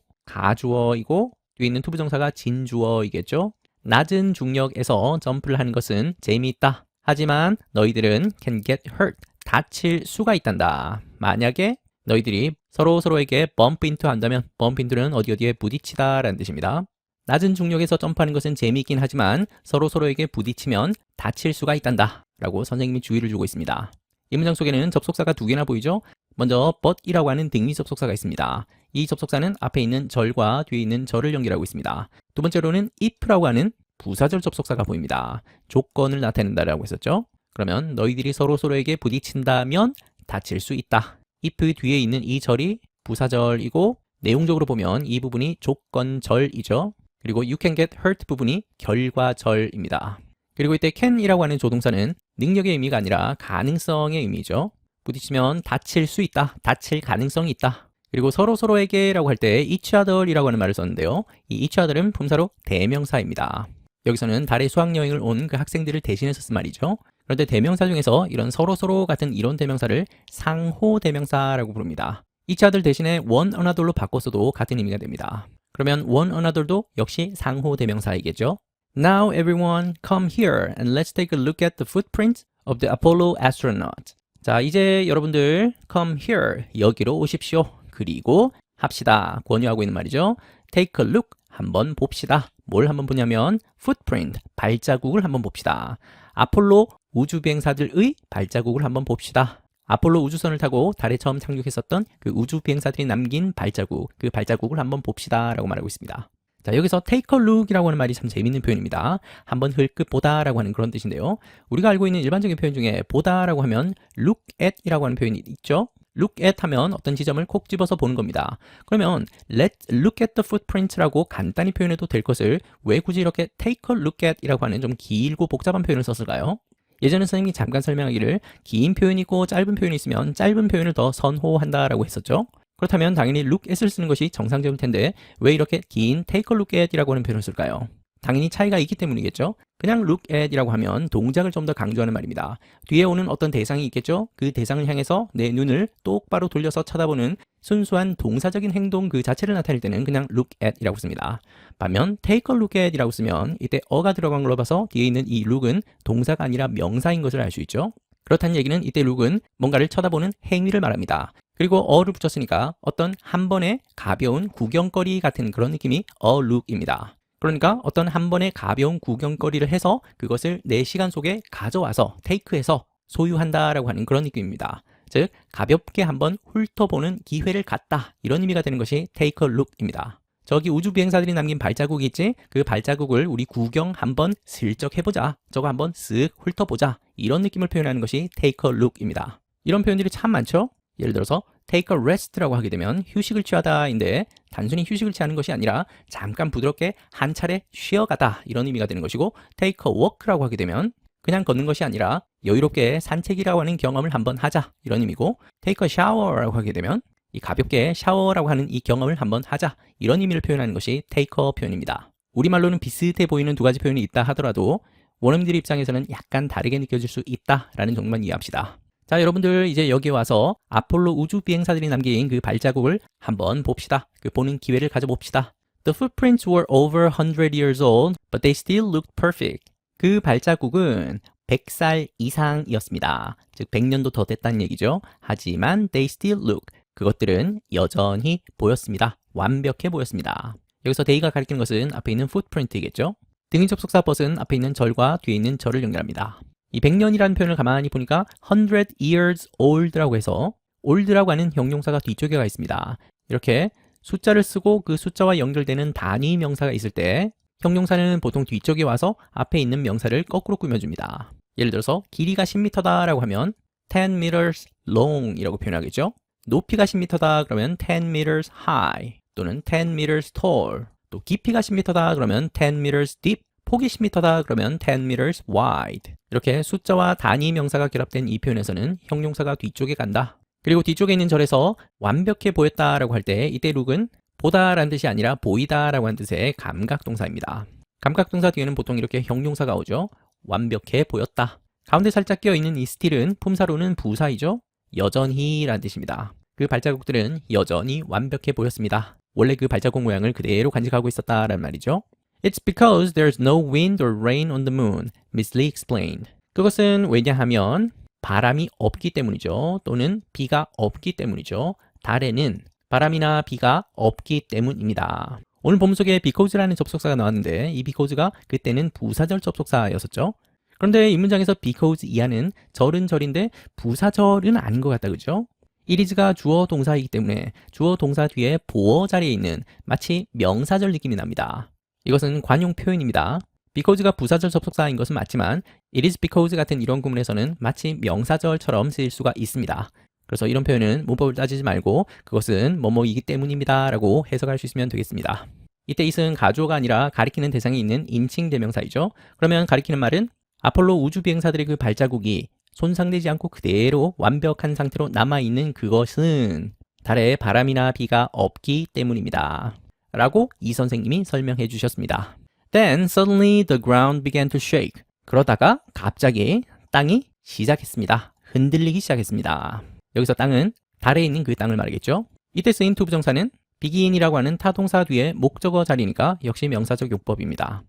가주어이고 뒤에 있는 to 부정사가 진주어이겠죠. 낮은 중력에서 점프를 하는 것은 재미있다. 하지만 너희들은 can get hurt. 다칠 수가 있단다. 만약에 너희들이 서로에게 bump into 한다면 bump into는 어디에 부딪히다 라는 뜻입니다. 낮은 중력에서 점프하는 것은 재미있긴 하지만 서로에게 부딪히면 다칠 수가 있단다 라고 선생님이 주의를 주고 있습니다. 이 문장 속에는 접속사가 두 개나 보이죠? 먼저 but이라고 하는 등위 접속사가 있습니다. 이 접속사는 앞에 있는 절과 뒤에 있는 절을 연결하고 있습니다. 두 번째로는 if라고 하는 부사절 접속사가 보입니다. 조건을 나타낸다라고 했었죠? 그러면 너희들이 서로에게 부딪힌다면 다칠 수 있다. if 뒤에 있는 이 절이 부사절이고 내용적으로 보면 이 부분이 조건절이죠. 그리고 you can get hurt 부분이 결과절입니다. 그리고 이때 can이라고 하는 조동사는 능력의 의미가 아니라 가능성의 의미죠. 부딪히면 다칠 수 있다, 다칠 가능성이 있다. 그리고 서로에게라고 할 때 each other이라고 하는 말을 썼는데요. 이 each other은 품사로 대명사입니다. 여기서는 달에 수학여행을 온 그 학생들을 대신해서 쓴 말이죠. 그런데 대명사 중에서 이런 서로 같은 이런 대명사를 상호 대명사라고 부릅니다. each other 대신에 one another로 바꿨어도 같은 의미가 됩니다. 그러면 one another도 역시 상호 대명사이겠죠. Now everyone come here and let's take a look at the footprints of the Apollo astronaut. 자, 이제 여러분들 come here, 여기로 오십시오. 그리고 합시다. 권유하고 있는 말이죠. Take a look, 한번 봅시다. 뭘 한번 보냐면 footprint, 발자국을 한번 봅시다. 아폴로 우주비행사들의 발자국을 한번 봅시다. 아폴로 우주선을 타고 달에 처음 착륙했었던 그 우주비행사들이 남긴 발자국, 그 발자국을 한번 봅시다 라고 말하고 있습니다. 자, 여기서 take a look이라고 하는 말이 참 재밌는 표현입니다. 한번 흘끗 보다라고 하는 그런 뜻인데요. 우리가 알고 있는 일반적인 표현 중에 보다라고 하면 look at이라고 하는 표현이 있죠. look at 하면 어떤 지점을 콕 집어서 보는 겁니다. 그러면 let's look at the footprints라고 간단히 표현해도 될 것을 왜 굳이 이렇게 take a look at이라고 하는 좀 길고 복잡한 표현을 썼을까요? 예전에 선생님이 잠깐 설명하기를 긴 표현이 있고 짧은 표현이 있으면 짧은 표현을 더 선호한다라고 했었죠. 그렇다면 당연히 look at을 쓰는 것이 정상적일 텐데 왜 이렇게 긴 take a look at이라고 하는 표현을 쓸까요? 당연히 차이가 있기 때문이겠죠. 그냥 look at이라고 하면 동작을 좀 더 강조하는 말입니다. 뒤에 오는 어떤 대상이 있겠죠. 그 대상을 향해서 내 눈을 똑바로 돌려서 쳐다보는 순수한 동사적인 행동 그 자체를 나타낼 때는 그냥 look at이라고 씁니다. 반면 take a look at이라고 쓰면 이때 어가 들어간 걸로 봐서 뒤에 있는 이 look은 동사가 아니라 명사인 것을 알 수 있죠. 그렇다는 얘기는 이때 look은 뭔가를 쳐다보는 행위를 말합니다. 그리고 어를 붙였으니까 어떤 한 번의 가벼운 구경거리 같은 그런 느낌이 a look입니다. 그러니까 어떤 한 번의 가벼운 구경거리를 해서 그것을 내 시간 속에 가져와서 테이크해서 소유한다라고 하는 그런 느낌입니다. 즉 가볍게 한번 훑어보는 기회를 갖다 이런 의미가 되는 것이 take a look입니다. 저기 우주 비행사들이 남긴 발자국이 있지? 그 발자국을 우리 구경 한번 슬쩍 해보자. 저거 한번 쓱 훑어보자. 이런 느낌을 표현하는 것이 take a look입니다. 이런 표현들이 참 많죠? 예를 들어서 take a rest라고 하게 되면 휴식을 취하다인데 단순히 휴식을 취하는 것이 아니라 잠깐 부드럽게 한 차례 쉬어가다 이런 의미가 되는 것이고 take a walk라고 하게 되면 그냥 걷는 것이 아니라 여유롭게 산책이라고 하는 경험을 한번 하자 이런 의미고 take a shower라고 하게 되면 이 가볍게 샤워라고 하는 이 경험을 한번 하자 이런 의미를 표현하는 것이 take a 표현입니다. 우리말로는 비슷해 보이는 두 가지 표현이 있다 하더라도 원어민들 입장에서는 약간 다르게 느껴질 수 있다라는 정도만 이해합시다. 자, 여러분들 이제 여기 와서 아폴로 우주 비행사들이 남긴 그 발자국을 한번 봅시다. 그 보는 기회를 가져봅시다. The footprints were over 100 years old, but they still looked perfect. 그 발자국은 100살 이상이었습니다. 즉 100년도 더 됐다는 얘기죠. 하지만 they still look. 그것들은 여전히 보였습니다. 완벽해 보였습니다. 여기서 they가 가리키는 것은 앞에 있는 footprint이겠죠. 등인 접속사 but은 앞에 있는 절과 뒤에 있는 절을 연결합니다. 이 100년이라는 표현을 가만히 보니까 100 years old라고 해서 old라고 하는 형용사가 뒤쪽에 가 있습니다. 이렇게 숫자를 쓰고 그 숫자와 연결되는 단위 명사가 있을 때 형용사는 보통 뒤쪽에 와서 앞에 있는 명사를 거꾸로 꾸며줍니다. 예를 들어서 길이가 10m다 라고 하면 10 meters long 이라고 표현하겠죠. 높이가 10m다 그러면 10 meters high 또는 10 meters tall. 또 깊이가 10m다 그러면 10 meters deep. 폭이 10m다 그러면 10 meters wide. 이렇게 숫자와 단위 명사가 결합된 이 표현에서는 형용사가 뒤쪽에 간다. 그리고 뒤쪽에 있는 절에서 완벽해 보였다라고 할 때 이때 look은 보다라는 뜻이 아니라 보이다라고 하는 뜻의 감각동사입니다. 감각동사 뒤에는 보통 이렇게 형용사가 오죠. 완벽해 보였다. 가운데 살짝 끼어있는 이 still은 품사로는 부사이죠. 여전히라는 뜻입니다. 그 발자국들은 여전히 완벽해 보였습니다. 원래 그 발자국 모양을 그대로 간직하고 있었다라는 말이죠. It's because there's no wind or rain on the moon, Miss Lee explained. 그것은 왜냐하면 바람이 없기 때문이죠. 또는 비가 없기 때문이죠. 달에는 바람이나 비가 없기 때문입니다. 오늘 본문 속에 because라는 접속사가 나왔는데 이 because가 그때는 부사절 접속사였었죠. 그런데 이 문장에서 because 이하는 절은 절인데 부사절은 아닌 것 같다, 그죠? it is가 주어 동사이기 때문에 주어 동사 뒤에 보어 자리에 있는 마치 명사절 느낌이 납니다. 이것은 관용 표현입니다. because가 부사절 접속사인 것은 맞지만 it is because 같은 이런 구문에서는 마치 명사절처럼 쓰일 수가 있습니다. 그래서 이런 표현은 문법을 따지지 말고 그것은 뭐뭐이기 때문입니다 라고 해석할 수 있으면 되겠습니다. 이때 it은 가주어가 아니라 가리키는 대상이 있는 인칭 대명사이죠. 그러면 가리키는 말은 아폴로 우주 비행사들의 그 발자국이 손상되지 않고 그대로 완벽한 상태로 남아있는 그것은 달에 바람이나 비가 없기 때문입니다 라고 이 선생님이 설명해 주셨습니다. Then suddenly the ground began to shake. 그러다가 갑자기 땅이 시작했습니다. 흔들리기 시작했습니다. 여기서 땅은 달에 있는 그 땅을 말하겠죠. 이때 쓰인 to 부정사는 begin이라고 하는 타동사 뒤에 목적어 자리니까 역시 명사적 용법입니다.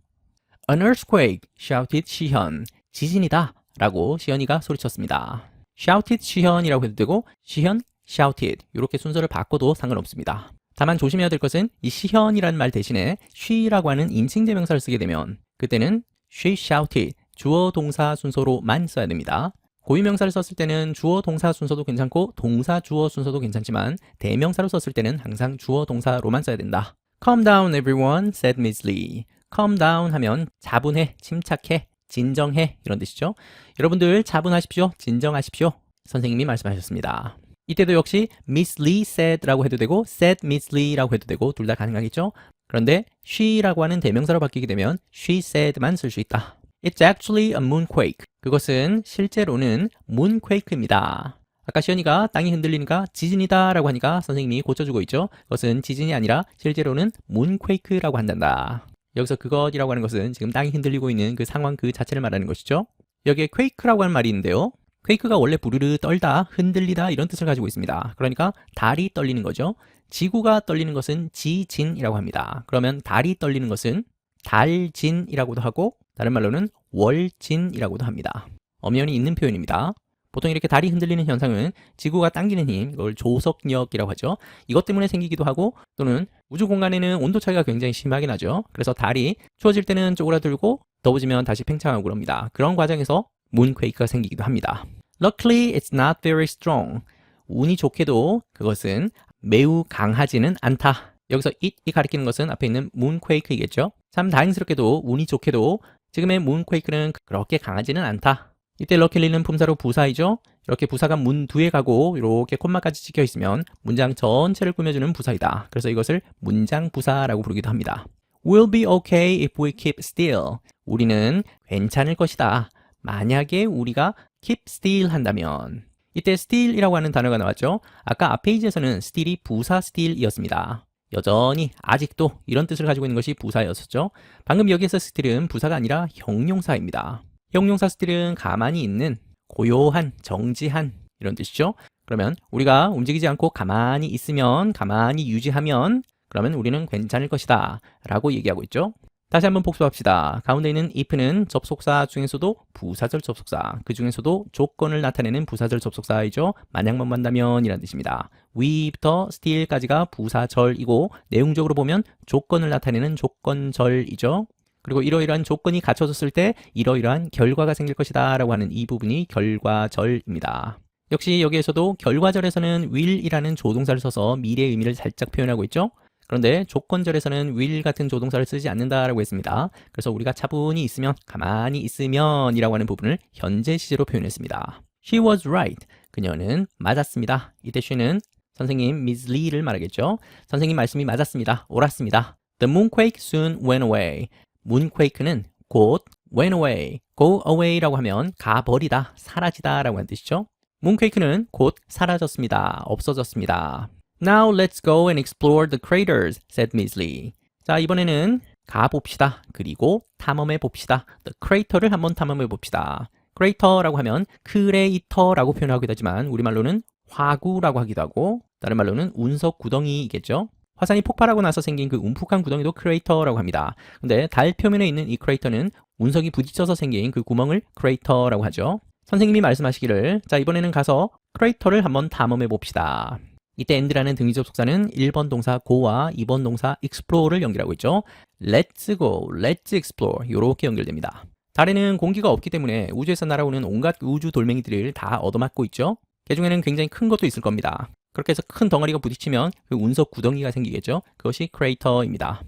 An earthquake, shouted 시현. 지진이다 라고 시현이가 소리쳤습니다. shouted 시현이라고 해도 되고 시현 shouted 이렇게 순서를 바꿔도 상관없습니다. 다만 조심해야 될 것은 이 시현이라는 말 대신에 she라고 하는 인칭 대명사를 쓰게 되면 그때는 she shouted 주어 동사 순서로만 써야 됩니다. 고유명사를 썼을 때는 주어 동사 순서도 괜찮고 동사 주어 순서도 괜찮지만 대명사로 썼을 때는 항상 주어 동사로만 써야 된다. Calm down everyone, said Miss Lee. Calm down 하면 차분해, 침착해, 진정해 이런 뜻이죠. 여러분들 차분하십시오, 진정하십시오. 선생님이 말씀하셨습니다. 이때도 역시 Miss Lee said라고 해도 되고 said Miss Lee라고 해도 되고 둘 다 가능하겠죠. 그런데 she라고 하는 대명사로 바뀌게 되면 she said만 쓸 수 있다. It's actually a moonquake. 그것은 실제로는 moonquake입니다. 아까 시연이가 땅이 흔들리니까 지진이다 라고 하니까 선생님이 고쳐주고 있죠. 그것은 지진이 아니라 실제로는 moonquake라고 한단다. 여기서 그것이라고 하는 것은 지금 땅이 흔들리고 있는 그 상황 그 자체를 말하는 것이죠. 여기에 quake라고 하는 말이 있는데요. quake가 원래 부르르 떨다, 흔들리다 이런 뜻을 가지고 있습니다. 그러니까 달이 떨리는 거죠. 지구가 떨리는 것은 지진이라고 합니다. 그러면 달이 떨리는 것은 달진이라고도 하고 다른 말로는 월진이라고도 합니다. 엄연히 있는 표현입니다. 보통 이렇게 달이 흔들리는 현상은 지구가 당기는 힘, 이걸 조석력이라고 하죠. 이것 때문에 생기기도 하고 또는 우주 공간에는 온도 차이가 굉장히 심하게 나죠. 그래서 달이 추워질 때는 쪼그라들고 더워지면 다시 팽창하고 그럽니다. 그런 과정에서 문퀘이크가 생기기도 합니다. Luckily, it's not very strong. 운이 좋게도 그것은 매우 강하지는 않다. 여기서 it이 가리키는 것은 앞에 있는 문퀘이크이겠죠. 참 다행스럽게도 운이 좋게도 지금의 문퀘이크는 그렇게 강하지는 않다. 이때 럭킬리는 품사로 부사이죠. 이렇게 부사가 문 뒤에 가고 이렇게 콤마까지 찍혀 있으면 문장 전체를 꾸며주는 부사이다. 그래서 이것을 문장 부사라고 부르기도 합니다. We'll be okay if we keep still. 우리는 괜찮을 것이다. 만약에 우리가 keep still 한다면. 이때 still이라고 하는 단어가 나왔죠. 아까 앞 페이지에서는 still이 부사 still이었습니다. 여전히 아직도 이런 뜻을 가지고 있는 것이 부사였었죠. 방금 여기에서 still은 부사가 아니라 형용사입니다. 형용사 still은 가만히 있는, 고요한, 정지한 이런 뜻이죠. 그러면 우리가 움직이지 않고 가만히 있으면, 가만히 유지하면 그러면 우리는 괜찮을 것이다 라고 얘기하고 있죠. 다시 한번 복습합시다. 가운데 있는 if는 접속사 중에서도 부사절 접속사, 그 중에서도 조건을 나타내는 부사절 접속사이죠. 만약만 만다면 이란 뜻입니다. we부터 still까지가 부사절이고 내용적으로 보면 조건을 나타내는 조건절이죠. 그리고 이러이러한 조건이 갖춰졌을 때 이러이러한 결과가 생길 것이다 라고 하는 이 부분이 결과절입니다. 역시 여기에서도 결과절에서는 will이라는 조동사를 써서 미래의 의미를 살짝 표현하고 있죠. 그런데 조건절에서는 will 같은 조동사를 쓰지 않는다라고 했습니다. 그래서 우리가 차분히 있으면, 가만히 있으면 이라고 하는 부분을 현재 시제로 표현했습니다. She was right. 그녀는 맞았습니다. 이때 she는 선생님 Miss Lee를 말하겠죠. 선생님 말씀이 맞았습니다. 옳았습니다. The moonquake soon went away. moonquake는 곧 went away, go away라고 하면 가버리다, 사라지다 라고 하는 뜻이죠. moonquake는 곧 사라졌습니다. 없어졌습니다. Now let's go and explore the craters, said Miss Lee. 자, 이번에는 가봅시다. 그리고 탐험해 봅시다. The crater를 한번 탐험해 봅시다. crater라고 하면 크레이터라고 표현하기도 하지만 우리말로는 화구라고 하기도 하고 다른 말로는 운석 구덩이겠죠. 화산이 폭발하고 나서 생긴 그 움푹한 구덩이도 크레이터라고 합니다. 근데 달 표면에 있는 이 크레이터는 운석이 부딪혀서 생긴 그 구멍을 크레이터라고 하죠. 선생님이 말씀하시기를 자, 이번에는 가서 크레이터를 한번 탐험해 봅시다. 이때 and라는 등위 접속사는 1번 동사 go와 2번 동사 explore를 연결하고 있죠. Let's go, let's explore 이렇게 연결됩니다. 달에는 공기가 없기 때문에 우주에서 날아오는 온갖 우주 돌멩이들을 다 얻어맞고 있죠. 그 중에는 굉장히 큰 것도 있을 겁니다. 그렇게 해서 큰 덩어리가 부딪히면 그 운석 구덩이가 생기겠죠. 그것이 crater입니다.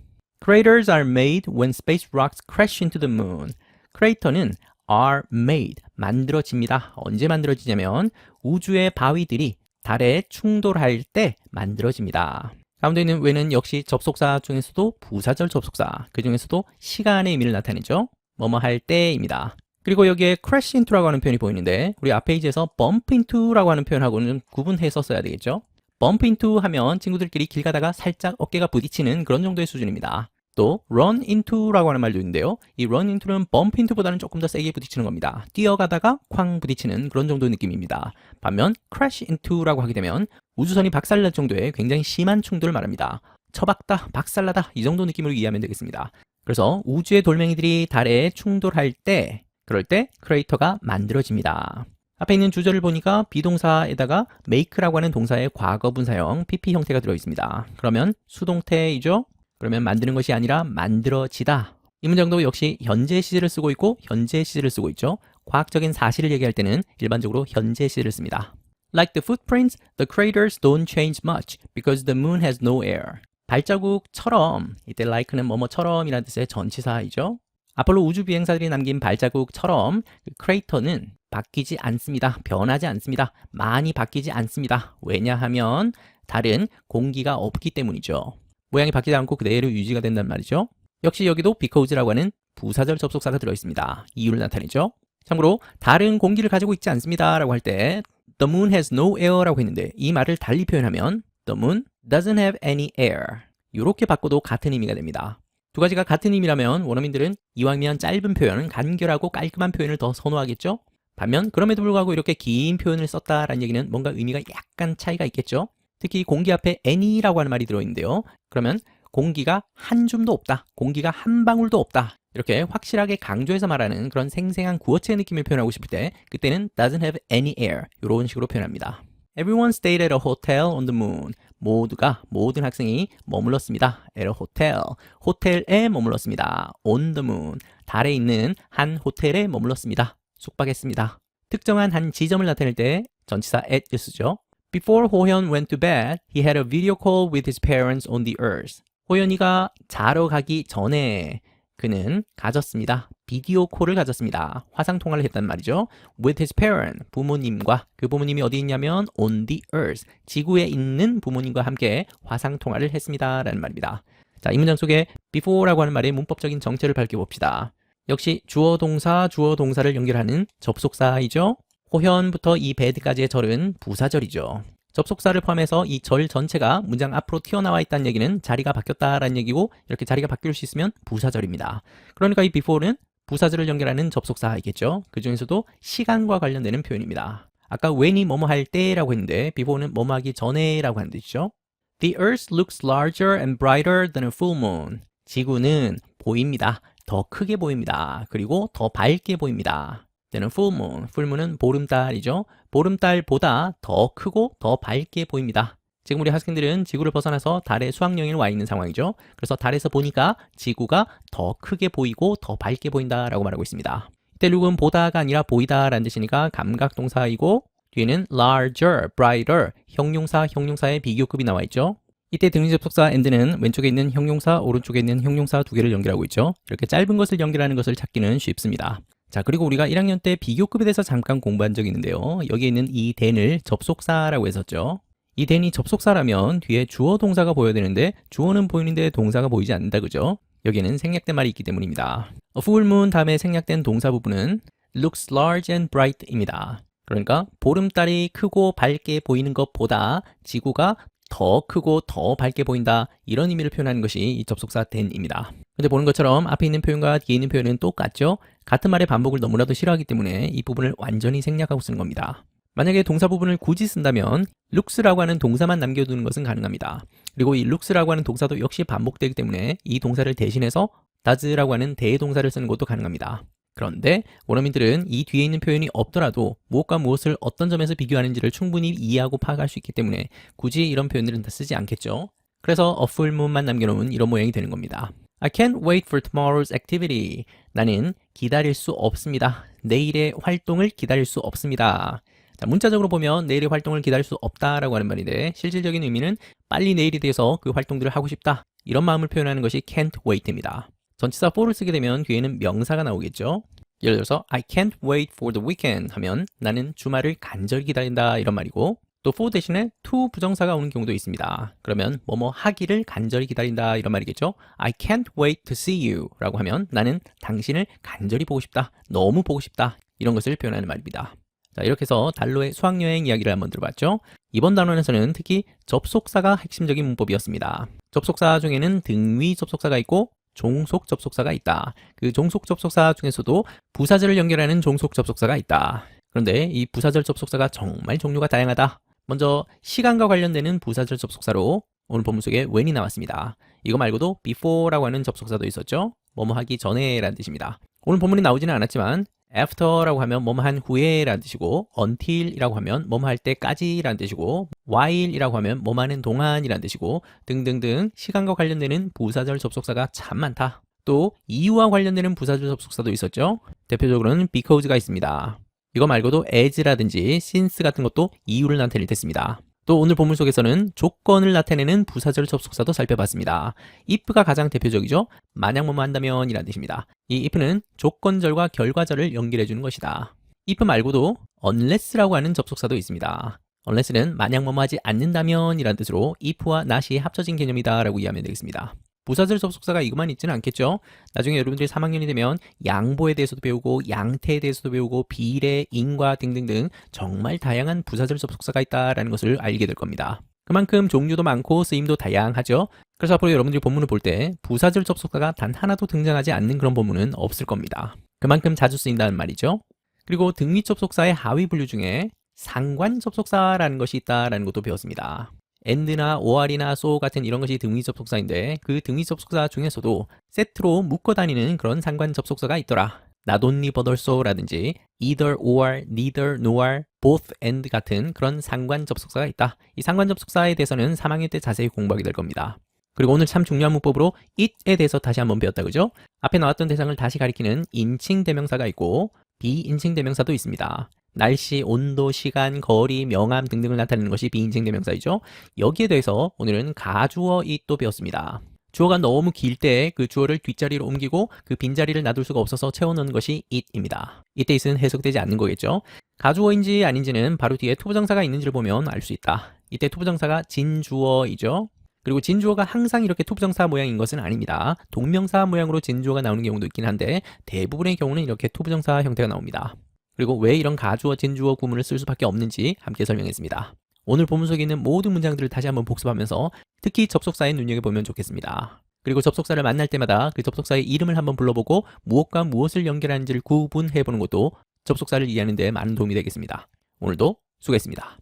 Craters are made when space rocks crash into the moon. crater는 are made, 만들어집니다. 언제 만들어지냐면 우주의 바위들이 달에 충돌할 때 만들어집니다. 가운데 있는 when은 역시 접속사 중에서도 부사절 접속사, 그 중에서도 시간의 의미를 나타내죠. 뭐뭐 할 때입니다. 그리고 여기에 crash into라고 하는 표현이 보이는데 우리 앞 페이지에서 bump into라고 하는 표현하고는 좀 구분해서 써야 되겠죠. bump into 하면 친구들끼리 길 가다가 살짝 어깨가 부딪히는 그런 정도의 수준입니다. 또 run into라고 하는 말도 있는데요. 이 run into는 bump into보다는 조금 더 세게 부딪히는 겁니다. 뛰어가다가 쾅 부딪히는 그런 정도의 느낌입니다. 반면 crash into라고 하게 되면 우주선이 박살날 정도의 굉장히 심한 충돌을 말합니다. 처박다, 박살나다 이 정도 느낌으로 이해하면 되겠습니다. 그래서 우주의 돌멩이들이 달에 충돌할 때, 그럴 때 크레이터가 만들어집니다. 앞에 있는 주절을 보니까 비동사에다가 make라고 하는 동사의 과거분사형 PP 형태가 들어있습니다. 그러면 수동태이죠? 그러면 만드는 것이 아니라 만들어지다. 이 문장도 역시 현재 시제를 쓰고 있고 현재 시제를 쓰고 있죠. 과학적인 사실을 얘기할 때는 일반적으로 현재 시제를 씁니다. Like the footprints, the craters don't change much because the moon has no air. 발자국처럼, 이때 like는 뭐뭐처럼이라는 뜻의 전치사이죠. 아폴로 우주 비행사들이 남긴 발자국처럼 크레이터는 바뀌지 않습니다. 변하지 않습니다. 많이 바뀌지 않습니다. 왜냐하면 달은 공기가 없기 때문이죠. 모양이 바뀌지 않고 그대로 유지가 된단 말이죠. 역시 여기도 because라고 하는 부사절 접속사가 들어있습니다. 이유를 나타내죠. 참고로 달은 공기를 가지고 있지 않습니다 라고 할 때 The moon has no air라고 했는데 이 말을 달리 표현하면 The moon doesn't have any air. 이렇게 바꿔도 같은 의미가 됩니다. 두 가지가 같은 의미라면 원어민들은 이왕이면 짧은 표현, 간결하고 깔끔한 표현을 더 선호하겠죠? 반면 그럼에도 불구하고 이렇게 긴 표현을 썼다라는 얘기는 뭔가 의미가 약간 차이가 있겠죠? 특히 공기 앞에 any라고 하는 말이 들어있는데요. 그러면 공기가 한 줌도 없다, 공기가 한 방울도 없다 이렇게 확실하게 강조해서 말하는 그런 생생한 구어체의 느낌을 표현하고 싶을 때 그때는 doesn't have any air 이런 식으로 표현합니다. Everyone stayed at a hotel on the moon. 모든 학생이 머물렀습니다. at a hotel. 호텔에 머물렀습니다. on the moon. 달에 있는 한 호텔에 머물렀습니다. 숙박했습니다. 특정한 한 지점을 나타낼 때 전치사 at을 쓰죠. Before 호현 went to bed, he had a video call with his parents on the earth. 호연이가 자러 가기 전에 그는 가졌습니다. 비디오 콜을 가졌습니다. 화상 통화를 했단 말이죠. With his parent, 부모님과, 그 부모님이 어디 있냐면 on the earth, 지구에 있는 부모님과 함께 화상 통화를 했습니다 라는 말입니다. 자, 이 문장 속에 before라고 하는 말의 문법적인 정체를 밝혀봅시다. 역시 주어 동사를 연결하는 접속사이죠. 호현부터 이 bed까지의 절은 부사절이죠. 접속사를 포함해서 이 절 전체가 문장 앞으로 튀어나와 있다는 얘기는 자리가 바뀌었다라는 얘기고 이렇게 자리가 바뀔 수 있으면 부사절입니다. 그러니까 이 before는 부사절을 연결하는 접속사이겠죠. 그 중에서도 시간과 관련되는 표현입니다. 아까 when이 뭐뭐 할 때라고 했는데 before는 뭐뭐 하기 전에라고 하는 뜻이죠. The earth looks larger and brighter than a full moon. 지구는 보입니다. 더 크게 보입니다. 그리고 더 밝게 보입니다. 때는 full moon, full moon은 보름달이죠. 보름달보다 더 크고 더 밝게 보입니다. 지금 우리 학생들은 지구를 벗어나서 달에 수학여행을 와 있는 상황이죠. 그래서 달에서 보니까 지구가 더 크게 보이고 더 밝게 보인다라고 말하고 있습니다. 이때 look은 보다가 아니라 보이다라는 뜻이니까 감각동사이고 뒤에는 larger, brighter, 형용사의 비교급이 나와 있죠. 이때 등리 접속사 and는 왼쪽에 있는 형용사, 오른쪽에 있는 형용사 두 개를 연결하고 있죠. 이렇게 짧은 것을 연결하는 것을 찾기는 쉽습니다. 자, 그리고 우리가 1학년 때 비교급에 대해서 잠깐 공부한 적이 있는데요. 여기에 있는 이 then을 접속사라고 했었죠. 이 then이 접속사라면 뒤에 주어 동사가 보여야 되는데 주어는 보이는데 동사가 보이지 않는다, 그죠? 여기에는 생략된 말이 있기 때문입니다. A full moon 다음에 생략된 동사 부분은 looks large and bright입니다. 그러니까 보름달이 크고 밝게 보이는 것보다 지구가 더 크고 더 밝게 보인다 이런 의미를 표현하는 것이 이 접속사 then입니다. 근데 보는 것처럼 앞에 있는 표현과 뒤에 있는 표현은 똑같죠? 같은 말의 반복을 너무나도 싫어하기 때문에 이 부분을 완전히 생략하고 쓰는 겁니다. 만약에 동사 부분을 굳이 쓴다면 looks라고 하는 동사만 남겨두는 것은 가능합니다. 그리고 이 looks라고 하는 동사도 역시 반복되기 때문에 이 동사를 대신해서 does라고 하는 대동사를 쓰는 것도 가능합니다. 그런데 원어민들은 이 뒤에 있는 표현이 없더라도 무엇과 무엇을 어떤 점에서 비교하는지를 충분히 이해하고 파악할 수 있기 때문에 굳이 이런 표현들은 다 쓰지 않겠죠. 그래서 a full moon만 남겨놓은 이런 모양이 되는 겁니다. I can't wait for tomorrow's activity. 나는 기다릴 수 없습니다. 내일의 활동을 기다릴 수 없습니다. 자, 문자적으로 보면 내일의 활동을 기다릴 수 없다라고 하는 말인데 실질적인 의미는 빨리 내일이 돼서 그 활동들을 하고 싶다. 이런 마음을 표현하는 것이 can't wait입니다. 전치사 for를 쓰게 되면 뒤에는 명사가 나오겠죠. 예를 들어서 I can't wait for the weekend 하면 나는 주말을 간절히 기다린다 이런 말이고 또 for 대신에 to 부정사가 오는 경우도 있습니다. 그러면 뭐뭐 하기를 간절히 기다린다 이런 말이겠죠. I can't wait to see you 라고 하면 나는 당신을 간절히 보고 싶다, 너무 보고 싶다 이런 것을 표현하는 말입니다. 자, 이렇게 해서 달로의 수학여행 이야기를 한번 들어봤죠. 이번 단원에서는 특히 접속사가 핵심적인 문법이었습니다. 접속사 중에는 등위 접속사가 있고 종속 접속사가 있다. 그 종속 접속사 중에서도 부사절을 연결하는 종속 접속사가 있다. 그런데 이 부사절 접속사가 정말 종류가 다양하다. 먼저 시간과 관련되는 부사절 접속사로 오늘 본문 속에 when이 나왔습니다. 이거 말고도 before라고 하는 접속사도 있었죠. 뭐뭐 하기 전에 라는 뜻입니다. 오늘 본문에 나오지는 않았지만 after라고 하면 뭐뭐 한 후에 라는 뜻이고 until이라고 하면 뭐뭐 할 때까지 라는 뜻이고 while이라고 하면 뭐뭐 하는 동안이라는 뜻이고 등등등 시간과 관련되는 부사절 접속사가 참 많다. 또 이유와 관련되는 부사절 접속사도 있었죠. 대표적으로는 because가 있습니다. 이거 말고도 as라든지 since 같은 것도 이유를 나타낼 때 씁니다. 또 오늘 본문 속에서는 조건을 나타내는 부사절 접속사도 살펴봤습니다. if가 가장 대표적이죠. 만약 뭐뭐 한다면 이라는 뜻입니다. 이 if는 조건절과 결과절을 연결해 주는 것이다. if 말고도 unless라고 하는 접속사도 있습니다. unless는 만약 뭐뭐 하지 않는다면 이라는 뜻으로 if와 not이 합쳐진 개념이다 라고 이해하면 되겠습니다. 부사절 접속사가 이것만 있지는 않겠죠. 나중에 여러분들이 3학년이 되면 양보에 대해서도 배우고 양태에 대해서도 배우고 비례, 인과 등등등 정말 다양한 부사절 접속사가 있다는 것을 알게 될 겁니다. 그만큼 종류도 많고 쓰임도 다양하죠. 그래서 앞으로 여러분들이 본문을 볼 때 부사절 접속사가 단 하나도 등장하지 않는 그런 본문은 없을 겁니다. 그만큼 자주 쓰인다는 말이죠. 그리고 등위 접속사의 하위 분류 중에 상관 접속사라는 것이 있다는 것도 배웠습니다. and나 or이나 so 같은 이런 것이 등위 접속사인데 그 등위 접속사 중에서도 세트로 묶어 다니는 그런 상관 접속사가 있더라. not only but also 라든지 either or, neither nor, both and 같은 그런 상관 접속사가 있다. 이 상관 접속사에 대해서는 3학년 때 자세히 공부하게 될 겁니다. 그리고 오늘 참 중요한 문법으로 it에 대해서 다시 한번 배웠다 그죠? 앞에 나왔던 대상을 다시 가리키는 인칭 대명사가 있고 비인칭 대명사도 있습니다. 날씨, 온도, 시간, 거리, 명암 등등을 나타내는 것이 비인칭 대명사이죠. 여기에 대해서 오늘은 가주어 it도 배웠습니다. 주어가 너무 길 때 그 주어를 뒷자리로 옮기고 그 빈자리를 놔둘 수가 없어서 채워넣는 것이 it입니다. 이때 it은 해석되지 않는 거겠죠. 가주어인지 아닌지는 바로 뒤에 투부정사가 있는지를 보면 알 수 있다. 이때 투부정사가 진주어이죠. 그리고 진주어가 항상 이렇게 투부정사 모양인 것은 아닙니다. 동명사 모양으로 진주어가 나오는 경우도 있긴 한데 대부분의 경우는 이렇게 투부정사 형태가 나옵니다. 그리고 왜 이런 가주어, 진주어 구문을 쓸 수밖에 없는지 함께 설명했습니다. 오늘 본문 속에 있는 모든 문장들을 다시 한번 복습하면서 특히 접속사에 눈여겨보면 좋겠습니다. 그리고 접속사를 만날 때마다 그 접속사의 이름을 한번 불러보고 무엇과 무엇을 연결하는지를 구분해보는 것도 접속사를 이해하는 데 많은 도움이 되겠습니다. 오늘도 수고했습니다.